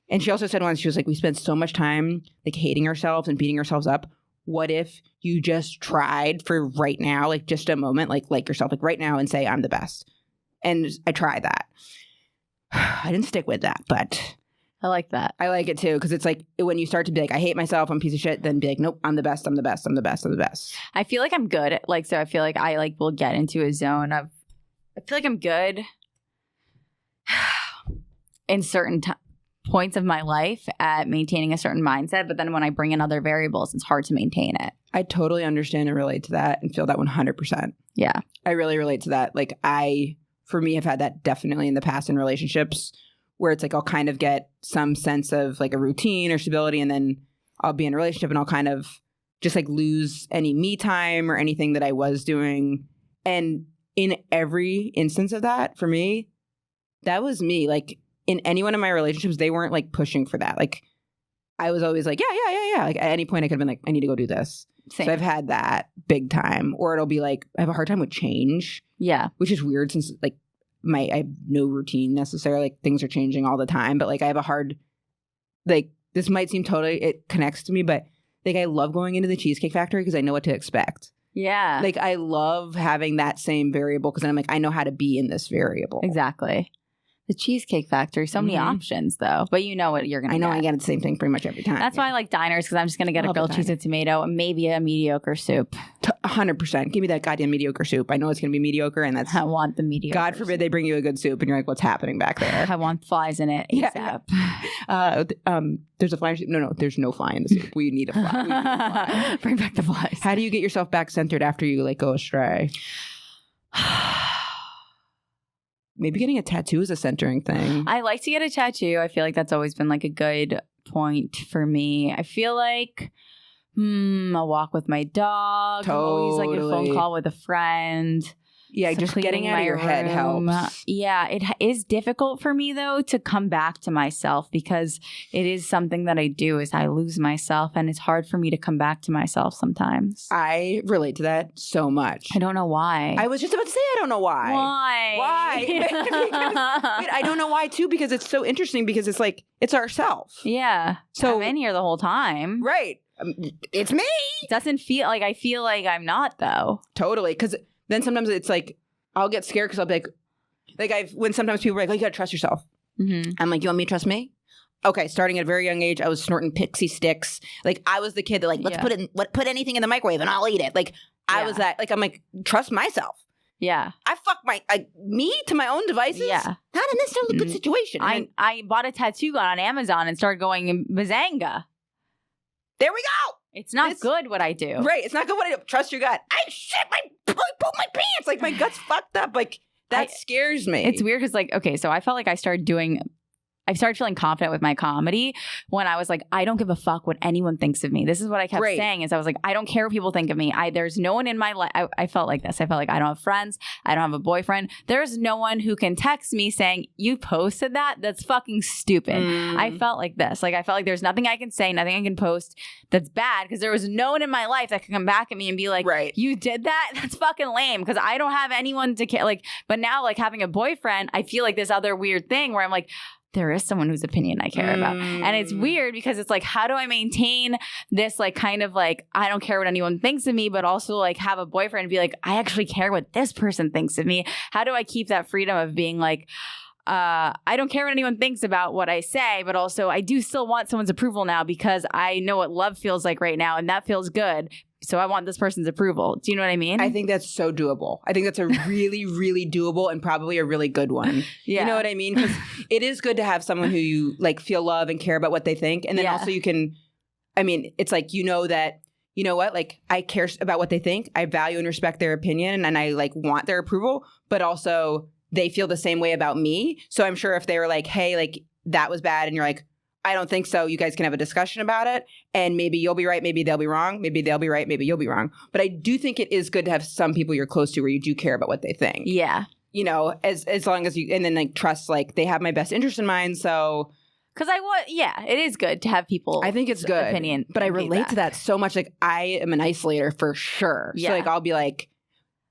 And she also said once, she was like, we spend so much time like hating ourselves and beating ourselves up. What if you just tried for right now, like just a moment, like yourself, like right now, and say, I'm the best. And I tried that. I didn't stick with that, but I like that. I like it too. Because it's like when you start to be like, I hate myself, I'm a piece of shit, then be like, nope, I'm the best, I'm the best, I'm the best, I'm the best. I feel like I'm good at so I feel like I like will get into a zone of, I feel like I'm good in certain points of my life at maintaining a certain mindset, but then when I bring in other variables, it's hard to maintain it. I totally understand and relate to that and feel that 100%. Yeah. I really relate to that. Like, for me, have had that definitely in the past in relationships where it's like I'll kind of get some sense of like a routine or stability, and then I'll be in a relationship and I'll kind of just like lose any me time or anything that I was doing. And in every instance of that, for me, that was me. Like, in any one of my relationships, they weren't like pushing for that. Like, I was always like, yeah. Like, at any point I could have been like, I need to go do this. Same. So I've had that big time. Or it'll be like, I have a hard time with change. Yeah. Which is weird since like I have no routine necessarily. Like, things are changing all the time. But like, I have a hard, like, this might seem totally, it connects to me, but like, I love going into the Cheesecake Factory because I know what to expect. Yeah. Like, I love having that same variable because then I'm like, I know how to be in this variable. Exactly. The Cheesecake Factory, so many options though, but you know what you're going to get. I know I get the same thing pretty much every time. That's why I like diners, because I'm just going to get a grilled cheese and tomato and maybe a mediocre soup. 100%. Give me that goddamn mediocre soup. I know it's going to be mediocre, and that's... I want the mediocre. God forbid they bring you a good soup and you're like, what's happening back there? I want flies in it ASAP. Yeah. There's a fly in the soup. No, there's no fly in the soup. We need a fly. Bring back the flies. How do you get yourself back centered after you like go astray? Maybe getting a tattoo is a centering thing. I like to get a tattoo. I feel like that's always been like a good point for me. I feel like a walk with my dog. Totally. Always like a phone call with a friend. Yeah, just getting out of your head helps. Yeah, it is difficult for me though to come back to myself, because it is something that I do is I lose myself, and it's hard for me to come back to myself sometimes. I relate to that so much. I don't know why. I was just about to say I don't know why. Why? Because, I don't know why too, because it's so interesting, because it's like, it's ourself. Yeah. So I'm in here the whole time. Right. It's me. It doesn't feel like, I feel like I'm not though. Totally. Because then sometimes it's like, I'll get scared because I'll be like when sometimes people are like, oh, you got to trust yourself. I'm like, you want me to trust me? Okay, starting at a very young age, I was snorting pixie sticks. Like, I was the kid that, like, let's put anything in the microwave and I'll eat it. Like, I was that. Like, I'm like, trust myself. Yeah. I fuck me to my own devices? Yeah. Not a necessarily good situation. I bought a tattoo gun on Amazon and started going Bazanga. There we go. It's not good what I do. Right. It's not good what I do. Trust your gut. I poop my pants. Like, my gut's fucked up. Like, that scares me. It's weird because, like, okay, so I felt like I started feeling confident with my comedy when I was like, I don't give a fuck what anyone thinks of me. This is what I kept saying is I was like, I don't care what people think of me. There's no one in my life. I felt like this. I felt like I don't have friends. I don't have a boyfriend. There's no one who can text me saying, you posted that? That's fucking stupid. I felt like this. Like, I felt like there's nothing I can say, nothing I can post that's bad because there was no one in my life that could come back at me and be like, you did that? That's fucking lame because I don't have anyone to care. Like, but now, like, having a boyfriend, I feel like this other weird thing where I'm like, there is someone whose opinion I care about. And it's weird because it's like, how do I maintain this, like, kind of like, I don't care what anyone thinks of me, but also like have a boyfriend and be like, I actually care what this person thinks of me. How do I keep that freedom of being like, I don't care what anyone thinks about what I say, but also I do still want someone's approval now because I know what love feels like right now and that feels good. So I want this person's approval. Do you know what I mean? I think that's so doable. I think that's a really, really doable and probably a really good one. Yeah. You know what I mean? Because it is good to have someone who you like feel love and care about what they think. And then also you can, I mean, it's like, you know that, you know what, like I care about what they think. I value and respect their opinion and I like want their approval, but also they feel the same way about me. So I'm sure if they were like, hey, like that was bad. And you're like, I don't think so. You guys can have a discussion about it. And maybe you'll be right. Maybe they'll be wrong. Maybe they'll be right. Maybe you'll be wrong. But I do think it is good to have some people you're close to where you do care about what they think. Yeah. You know, as long as you, and then like trust, like they have my best interest in mind. So. Because it is good to have people. I think it's good. Opinion. But I relate to that so much. Like I am an isolator for sure. Yeah. So like I'll be like,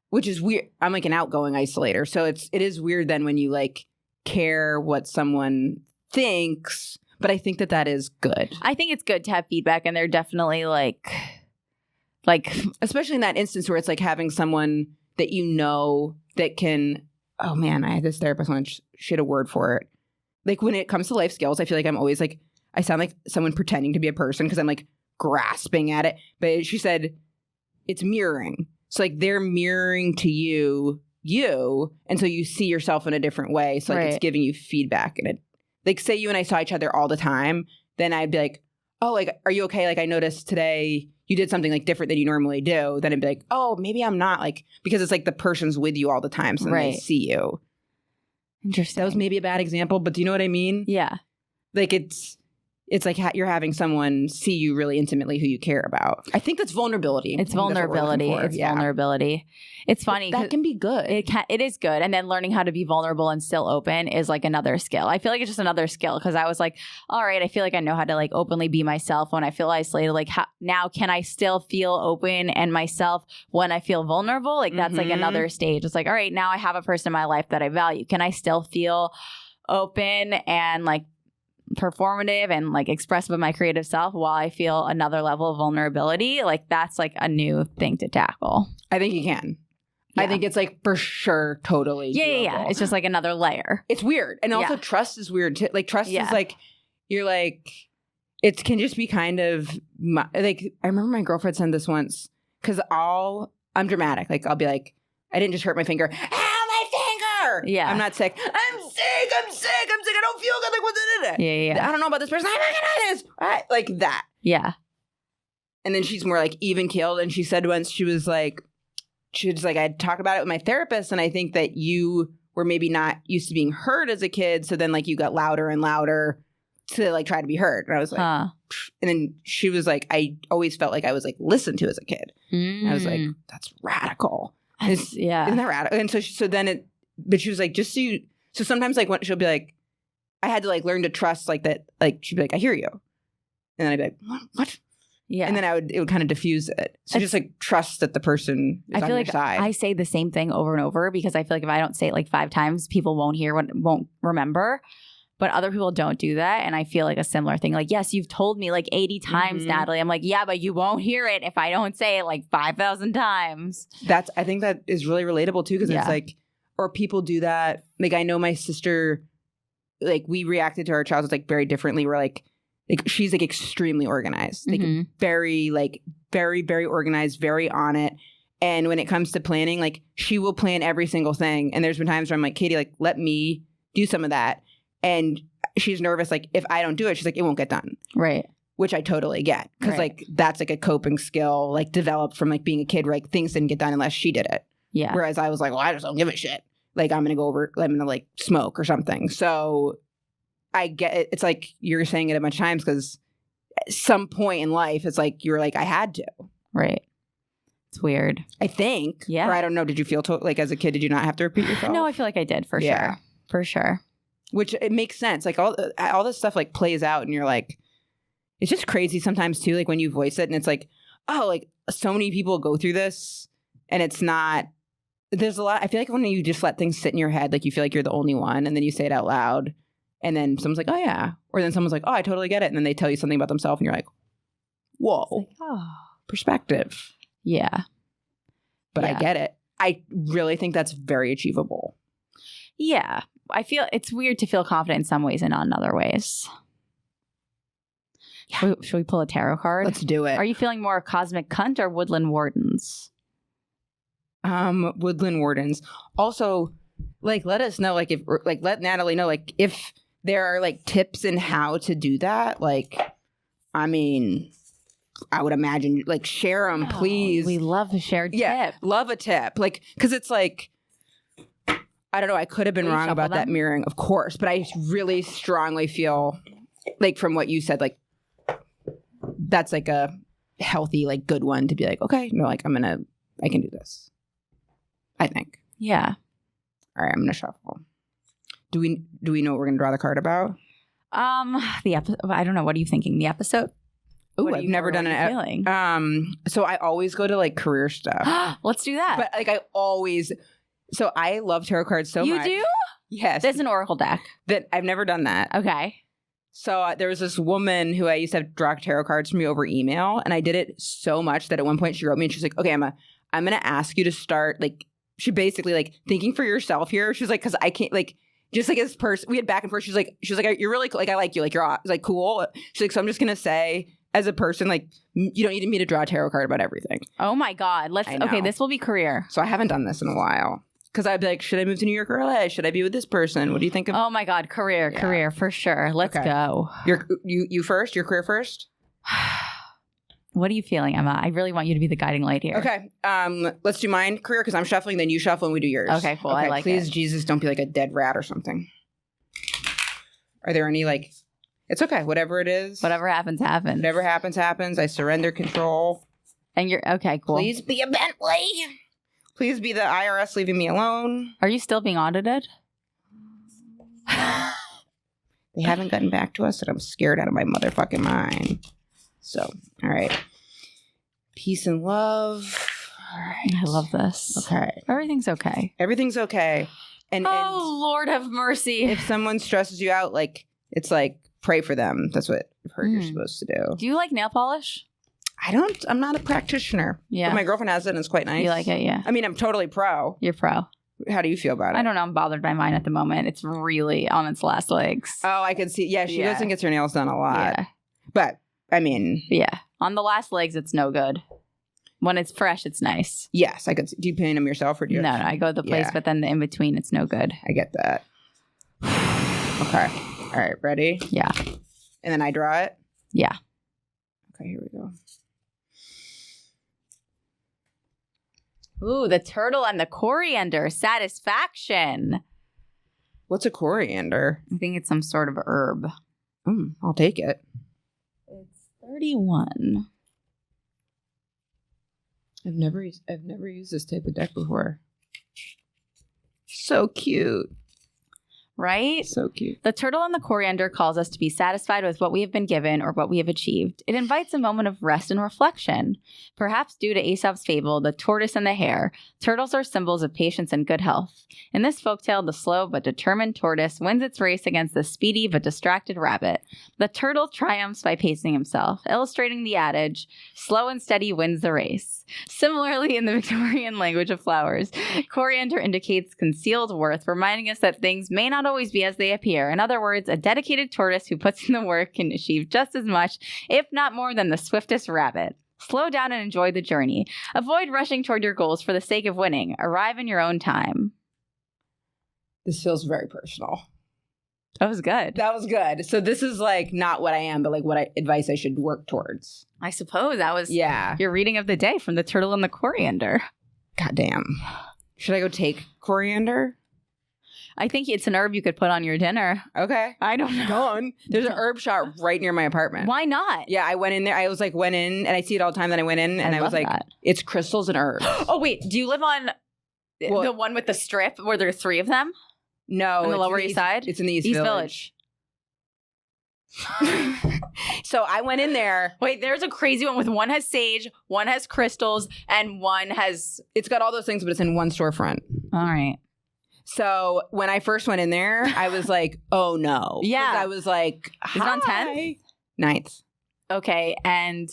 which is weird. I'm like an outgoing isolator. So it is weird then when you like care what someone thinks. But I think that is good. I think it's good to have feedback, and they're definitely like, especially in that instance where it's like having someone that you know that can. Oh man, I had this therapist once. She had a word for it. Like when it comes to life skills, I feel like I'm always like I sound like someone pretending to be a person because I'm like grasping at it. But she said it's mirroring. So like they're mirroring to you, and so you see yourself in a different way. So like it's giving you feedback and it. Like, say you and I saw each other all the time, then I'd be like, oh, like, are you okay? Like, I noticed today you did something, like, different than you normally do. Then I'd be like, oh, maybe I'm not. Like, because it's like the person's with you all the time, so they see you. Interesting. That was maybe a bad example, but do you know what I mean? Yeah. Like, it's like you're having someone see you really intimately who you care about. I think that's vulnerability. It's vulnerability. It's vulnerability. It's funny. That can be good. It is good. And then learning how to be vulnerable and still open is like another skill. I feel like it's just another skill because I was like, all right, I feel like I know how to like openly be myself when I feel isolated. Like now can I still feel open and myself when I feel vulnerable? Like that's like another stage. It's like, all right, now I have a person in my life that I value. Can I still feel open and like performative and like expressive of my creative self while I feel another level of vulnerability? Like that's like a new thing to tackle. I think you can. Yeah. I think it's like for sure totally doable. Yeah. It's just like another layer. It's weird. And also trust is weird too. Like trust is like, you're like, it can just be kind of like, I remember my girlfriend said this once because I'm dramatic. Like I'll be like, I didn't just hurt my finger. Ow, my finger. Yeah. I'm not sick. I'm sick. I don't feel good. Like what's it? Yeah. I don't know about this person. I'm not gonna do this. Right? Like that. Yeah. And then she's more like even keeled. And she said once she was like, I'd talk about it with my therapist. And I think that you were maybe not used to being heard as a kid. So then like you got louder and louder to like try to be heard. And I was like, and then she was like, I always felt like I was like listened to as a kid. I was like, that's radical. Isn't that radical? And but she was like, so sometimes like when she'll be like, I had to like learn to trust like that. Like she'd be like, I hear you. And then I'd be like, what? Yeah. And then it would kind of diffuse it. So just like trust that the person is on your side. I say the same thing over and over because I feel like if I don't say it like 5 times, people won't remember. But other people don't do that. And I feel like a similar thing. Like, yes, you've told me like 80 times, Natalie. I'm like, yeah, but you won't hear it if I don't say it like 5,000 times. I think that is really relatable too because it's like, or people do that. Like I know my sister like we reacted to our childhood like very differently. We're like she's like extremely organized, like very very organized, very on it. And when it comes to planning, like she will plan every single thing. And there's been times where I'm like, Katie, like let me do some of that. And she's nervous, like if I don't do it, she's like, it won't get done. Right. Which I totally get, because like that's like a coping skill, like developed from like being a kid where like things didn't get done unless she did it. Yeah. Whereas I was like, well, I just don't give a shit. Like I'm gonna like smoke or something. So I get it. It's like you're saying it a bunch of times because at some point in life, it's like you're like, I had to. Right. It's weird. I think. Yeah. Or I don't know. Did you feel like as a kid, did you not have to repeat yourself? No, I feel like I did for sure. For sure. Which it makes sense. Like all this stuff like plays out and you're like, it's just crazy sometimes too. Like when you voice it and it's like, oh, like so many people go through this and it's not, there's a lot. I feel like when you just let things sit in your head, like you feel like you're the only one and then you say it out loud. And then someone's like, oh, yeah. Or then someone's like, oh, I totally get it. And then they tell you something about themselves and you're like, whoa, like, oh, perspective. Yeah. But I get it. I really think that's very achievable. Yeah. I feel it's weird to feel confident in some ways and not in other ways. Yeah. Should we pull a tarot card? Let's do it. Are you feeling more cosmic cunt or woodland wardens? Woodland wardens. Also, like, let us know, like, if, like, let Natalie know, like, if there are like tips in how to do that. Like, I mean, I would imagine like share them, please. We love a shared tip. Yeah, love a tip. Like, because it's like, I don't know. I could have been wrong about that mirroring, of course, but I really strongly feel like from what you said, like that's like a healthy, like good one to be like, okay, no, like I can do this. I think. Yeah. All right, I'm gonna shuffle. Do we know what we're gonna draw the card about? The episode. I don't know. What are you thinking? The episode? Oh, I've never done an. So I always go to like career stuff. Let's do that. But like I always. So I love tarot cards so much. You do? Yes. There's an oracle deck. That I've never done that. Okay. So there was this woman who I used to have draw tarot cards for me over email, and I did it so much that at one point she wrote me and she's like, "Okay, Emma, I'm going to ask you to start like." She basically like thinking for yourself here. She's like, because I can't like. Just like as person, we had back and forth. She was like, you're really cool. Like, I like you. Like, you're like cool. She's like, so I'm just gonna say, as a person, like, you don't need me to draw a tarot card about everything. Oh my god, okay. This will be career. So I haven't done this in a while because I'd be like, should I move to New York or LA? Should I be with this person? What do you think of? Oh my god, career for sure. Let's go. You first. Your career first. What are you feeling, Emma? I really want you to be the guiding light here. Okay. Let's do mine career because I'm shuffling, then you shuffle and we do yours. Okay, cool. I like please, it. Jesus, don't be like a dead rat or something. Are there any like? It's okay. Whatever it is. Whatever happens, happens. Whatever happens, happens. I surrender control. And you're okay. Cool. Please be a Bentley. Please be the IRS leaving me alone. Are you still being audited? They haven't gotten back to us, and I'm scared out of my motherfucking mind. So, all right. Peace and love. All right. I love this. Okay. Everything's okay. Everything's okay. And Lord have mercy. If someone stresses you out, like, it's like, pray for them. That's what I've heard you're supposed to do. Do you like nail polish? I'm not a practitioner. Yeah. But my girlfriend has it and it's quite nice. You like it, yeah. I mean, I'm totally pro. You're pro. How do you feel about it? I don't know. I'm bothered by mine at the moment. It's really on its last legs. Oh, I can see. Yeah, she doesn't get her nails done a lot. Yeah. But, I mean. Yeah. On the last legs, it's no good. When it's fresh, it's nice. Yes, I could see. Do you paint them yourself or do you? No, I go to the place, but then the in-between, it's no good. I get that. Okay. All right, ready? Yeah. And then I draw it? Yeah. Okay, here we go. Ooh, the turtle and the coriander. Satisfaction. What's a coriander? I think it's some sort of herb. I'll take it. It's 31. I've never used this type of deck before. So cute. Right? So cute. The turtle and the coriander calls us to be satisfied with what we have been given or what we have achieved. It invites a moment of rest and reflection. Perhaps due to Aesop's fable, The Tortoise and the Hare, turtles are symbols of patience and good health. In this folktale, the slow but determined tortoise wins its race against the speedy but distracted rabbit. The turtle triumphs by pacing himself, illustrating the adage, slow and steady wins the race. Similarly, in the Victorian language of flowers, coriander indicates concealed worth, reminding us that things may not always be as they appear. In other words, a dedicated tortoise who puts in the work can achieve just as much, if not more, than the swiftest rabbit. Slow down and enjoy the journey. Avoid rushing toward your goals for the sake of winning. Arrive in your own time. This feels very personal. That was good. That was good. So this is like not what I am, but like what advice I should work towards. I suppose that was your reading of the day from The Turtle and the Coriander. God damn. Should I go take coriander? I think it's an herb you could put on your dinner. Okay. I don't know. Go on. There's an herb shop right near my apartment. Why not? Yeah, I went in there. I was like, went in, and I see it all the time. Then I went in, and I was like, it's crystals and herbs. Oh, wait. Do you live on the one with the strip where there are 3 of them? No. On the Lower East Side? It's in the East Village. So I went in there. Wait, there's a crazy one with one has sage, one has crystals, and one has... It's got all those things, but it's in one storefront. All right. So when I first went in there, I was like, oh no. Yeah. I was like, Is it on 10th? 9th. Okay. And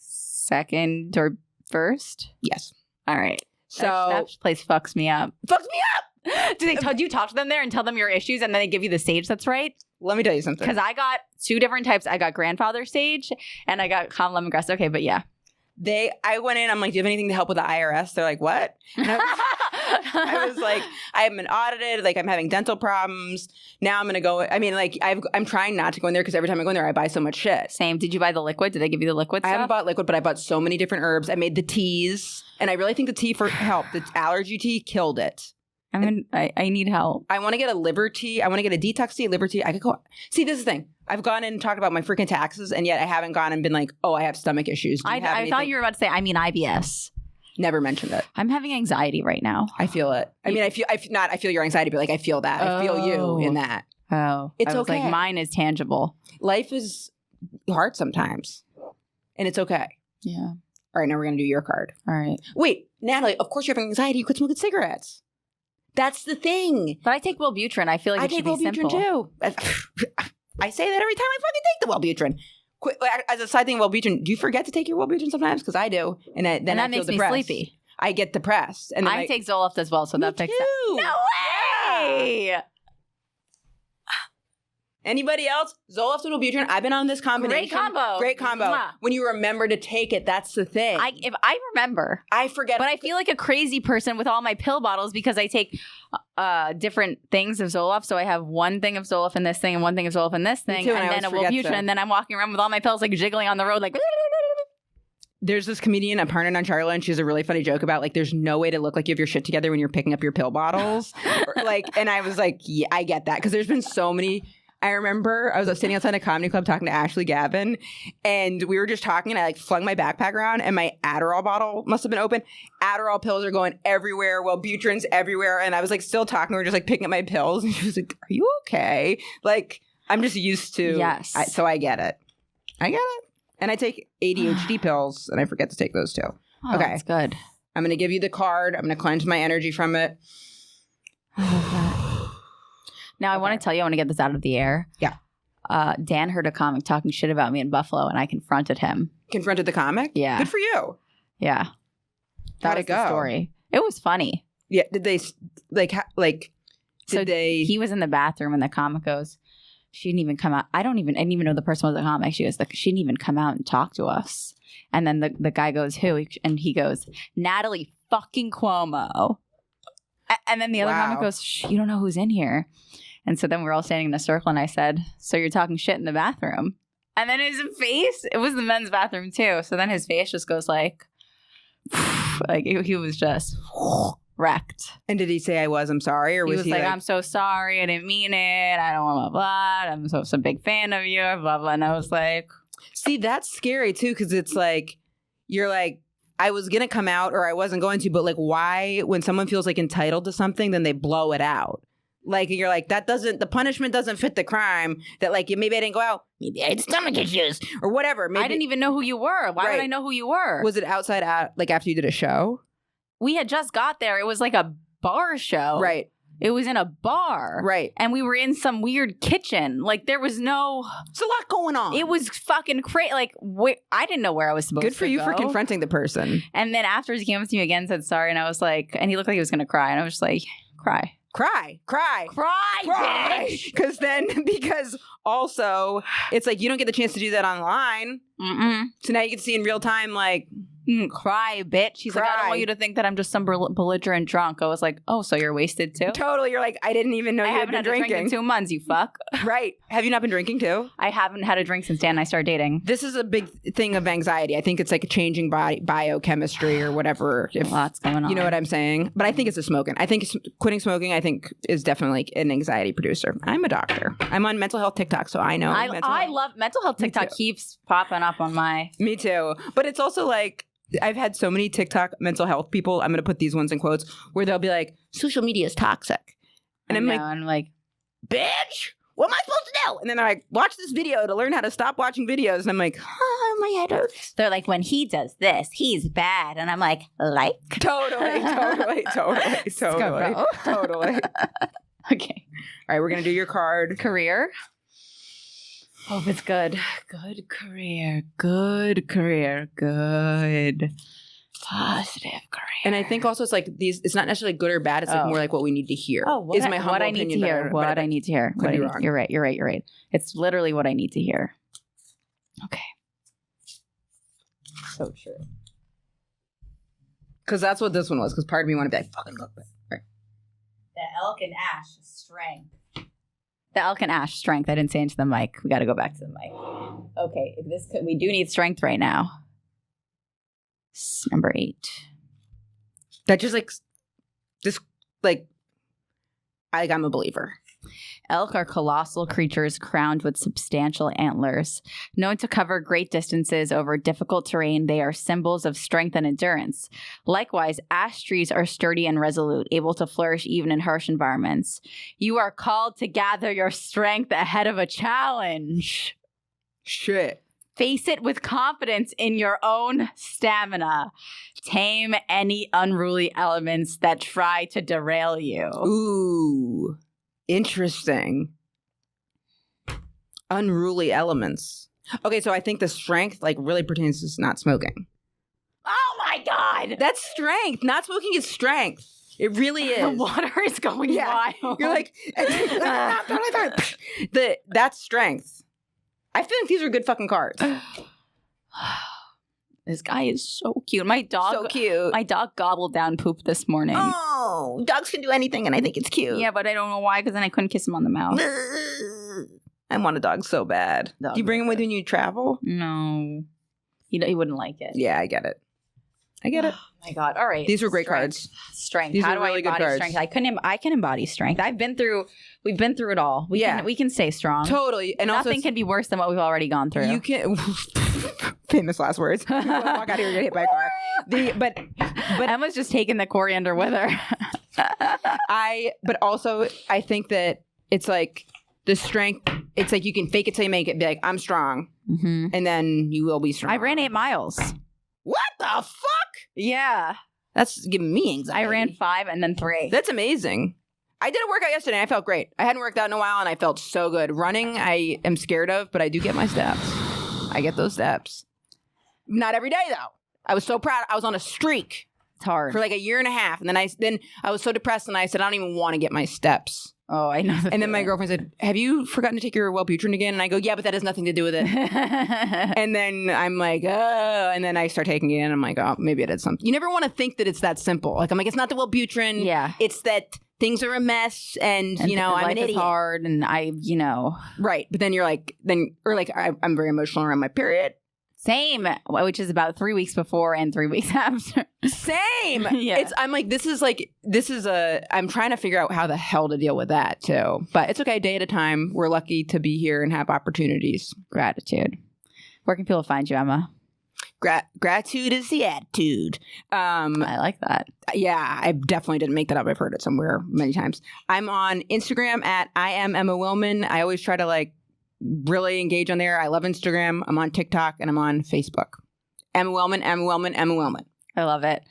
2nd or 1st? Yes. All right. So that place fucks me up. Fucks me up! Do you talk to them there and tell them your issues and then they give you the sage that's right? Let me tell you something. Because I got 2 different types. I got grandfather sage and I got common lemongrass. Okay, but yeah. I went in, I'm like, do you have anything to help with the IRS? They're like, what? And I was like, I haven't been audited. Like, I'm having dental problems. Now I'm going to go. I mean, like, I'm trying not to go in there because every time I go in there, I buy so much shit. Same. Did you buy the liquid? Did they give you the liquid stuff? I haven't bought liquid, but I bought so many different herbs. I made the teas. And I really think the tea helped. The allergy tea killed it. I need help. I want to get a liver tea. I want to get a detox tea, liver tea. I could go. See, this is the thing. I've gone in and talked about my freaking taxes, and yet I haven't gone and been like, oh, I have stomach issues. I thought you were about to say, I mean IBS. Never mentioned it. I'm having anxiety right now. I feel it. I mean, I feel your anxiety, but like I feel that. I feel you in that. Oh. It's okay. Like mine is tangible. Life is hard sometimes. And it's okay. Yeah. All right, now we're going to do your card. All right. Wait, Natalie, of course you're having anxiety. You quit smoking cigarettes. That's the thing. But I take Wellbutrin. I feel like it should be simple. I take Wellbutrin too. I say that every time I fucking take the Wellbutrin. As a side thing, Wellbutrin, do you forget to take your Wellbutrin sometimes? Because I do. And then that makes depressed. me sleepy. I get depressed. And then I take Zoloft as well, so that fixes it. No way! Yeah. Anybody else? Zoloft and Wellbutrin. I've been on this combination. Great combo. Mwah. When you remember to take it, that's the thing. If I remember. I forget. But I feel like a crazy person with all my pill bottles because I take different things of Zoloft. So I have one thing of Zoloft and this thing and one thing of Zoloft and this thing. And then a Wellbutrin. And then I'm walking around with all my pills like jiggling on the road like... There's this comedian, a partner on Charlotte, and she has a really funny joke about like, there's no way to look like you have your shit together when you're picking up your pill bottles. And I was like, yeah, I get that. Because there's been so many... I remember I was standing outside a comedy club talking to Ashley Gavin, and we were just talking, and I like flung my backpack around, and my Adderall bottle must have been open. Adderall pills are going everywhere, Wellbutrin's everywhere, and I was like still talking. We were just like picking up my pills, and she was like, "Are you okay?" Like I'm just used to. Yes. So I get it. And I take ADHD pills, and I forget to take those too. Oh, okay, that's good. I'm going to give you the card. I'm going to cleanse my energy from it. Now, I want to tell you, I want to get this out of the air. Yeah. Dan heard a comic talking shit about me in Buffalo, and I confronted him. Confronted the comic? Yeah. Good for you. Yeah. How'd it go? The story. It was funny. Yeah. Did they, he was in the bathroom, and the comic goes, she didn't even come out. I didn't even know the person was a comic. She goes, she didn't even come out and talk to us. And then the guy goes, who? And he goes, Natalie fucking Cuomo. And then the other comic goes, shh, you don't know who's in here. And so then we're all standing in a circle, and I said, so you're talking shit in the bathroom? And then his face, it was the men's bathroom too. So then his face just goes like he was just wrecked. And did he say I'm sorry? Or was he like, I'm so sorry. I didn't mean it. I don't want blah, blah. I'm so a big fan of you, blah, blah. And I was like. See, that's scary too, because it's like, you're like, I was going to come out or I wasn't going to, but like why, when someone feels like entitled to something, then they blow it out. Like, you're like, the punishment doesn't fit the crime. That like, maybe I didn't go out. Maybe I had stomach issues or whatever. Maybe I didn't even know who you were. Why would I know who you were? Was it outside, like after you did a show? We had just got there. It was like a bar show. Right. It was in a bar. Right. And we were in some weird kitchen. Like, there was no... It's a lot going on. It was fucking crazy. Like, I didn't know where I was supposed to go. Good for you for confronting the person. And then afterwards, he came up to me again and said sorry. And I was like... And he looked like he was going to cry. And I was just like, cry. Cry. Bitch! Because also, it's like you don't get the chance to do that online. Mm-mm. So now you get to see in real time, like... Cry, bitch. He's like, I don't want you to think that I'm just some belligerent drunk. I was like, oh, so you're wasted too? Totally. You're like, I didn't even know you had been drinking. I haven't had a drink in 2 months, you fuck. Right. Have you not been drinking too? I haven't had a drink since Dan and I started dating. This is a big thing of anxiety. I think it's like a changing biochemistry or whatever. Lots going on. You know what I'm saying? But I think it's the smoking. I think quitting smoking, I think, is definitely an anxiety producer. I'm a doctor. I'm on mental health TikTok, so I know. I love mental health TikTok. Keeps popping up on my... Me too. But it's also like, I've had so many TikTok mental health people, I'm going to put these ones in quotes, where they'll be like, social media is toxic. And I'm like, bitch, what am I supposed to do? And then they're like, watch this video to learn how to stop watching videos. And I'm like, my head hurts. They're like, when he does this, he's bad. And I'm like, Totally. Okay. All right, we're going to do your card. Career. Hope it's good. Good career. Good positive career. And I think also it's like these, it's not necessarily good or bad. It's like more like what we need to hear. Oh, what I need to hear. What I need to hear. You're right. It's literally what I need to hear. Okay. So true. Because that's what this one was. Because part of me wanted to be like, fucking look. Right. The elk and ash strength. The elk and ash strength. I didn't say into the mic. We got to go back to the mic. Okay. We do need strength right now. Number 8. That just like, this, like, I'm a believer. Elk are colossal creatures crowned with substantial antlers. Known to cover great distances over difficult terrain, they are symbols of strength and endurance. Likewise, ash trees are sturdy and resolute, able to flourish even in harsh environments. You are called to gather your strength ahead of a challenge. Shit. Face it with confidence in your own stamina. Tame any unruly elements that try to derail you. Ooh. Interesting. Unruly elements. Okay, so I think the strength like really pertains to not smoking. Oh my God! That's strength. Not smoking is strength. It really is. The water is going wild. You're like, that's strength. I feel like these are good fucking cards. This guy is so cute. My dog, so cute. My dog gobbled down poop this morning. Oh, dogs can do anything, and I think it's cute. Yeah, but I don't know why, because then I couldn't kiss him on the mouth. I want a dog so bad. Do you bring him with when you travel? No. He wouldn't like it. Yeah, I get it. Oh my God. All right. These were great cards. Strength. These How are do really I embody good strength? cards. I can embody strength. We've been through it all. We can stay strong. Totally. And nothing can be worse than what we've already gone through. You can famous last words. Walk out here and get hit by a car. But Emma's just taking the coriander with her. But also I think that it's like the strength, it's like you can fake it till you make it, be like, I'm strong. Mm-hmm. And then you will be strong. I ran 8 miles. What the fuck? Yeah. That's giving me anxiety. I ran 5 and then 3. That's amazing. I did a workout yesterday and I felt great. I hadn't worked out in a while and I felt so good. Running, I am scared of, but I do get my steps. I get those steps. Not every day though. I was so proud. I was on a streak. It's hard. For like a year and a half. And then I was so depressed and I said, I don't even want to get my steps. Oh, I know. And then my girlfriend said, have you forgotten to take your Wellbutrin again? And I go, yeah, but that has nothing to do with it. And then I'm like, oh. And then I start taking it and I'm like, oh, maybe it is something. You never want to think that it's that simple. Like, I'm like, it's not the Wellbutrin. Yeah. It's that things are a mess and you know, I'm an idiot. Life is hard and Right. But then you're like, I'm very emotional around my period. Same, which is about 3 weeks before and 3 weeks after. Same. Yeah. I'm trying to figure out how the hell to deal with that too. But it's okay, day at a time. We're lucky to be here and have opportunities. Gratitude. Where can people find you, Emma? Gratitude is the attitude. I like that. Yeah, I definitely didn't make that up. I've heard it somewhere many times. I'm on Instagram at I am Emma Willmann. I always try to really engage on there. I love Instagram. I'm on TikTok and I'm on Facebook. Emma Willmann, Emma Willmann, Emma Willmann. I love it.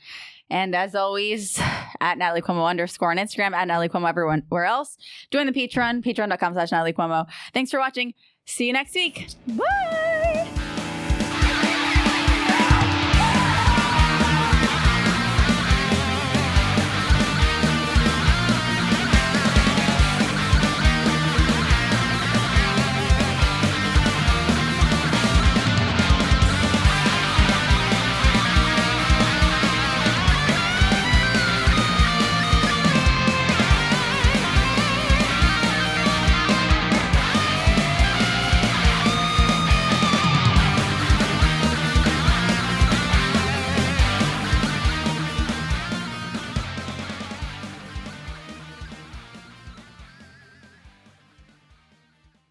And as always, at Natalie Cuomo _ on Instagram, at Natalie Cuomo everywhere else. Join the Patreon, patreon.com/Natalie Cuomo. Thanks for watching. See you next week. Bye.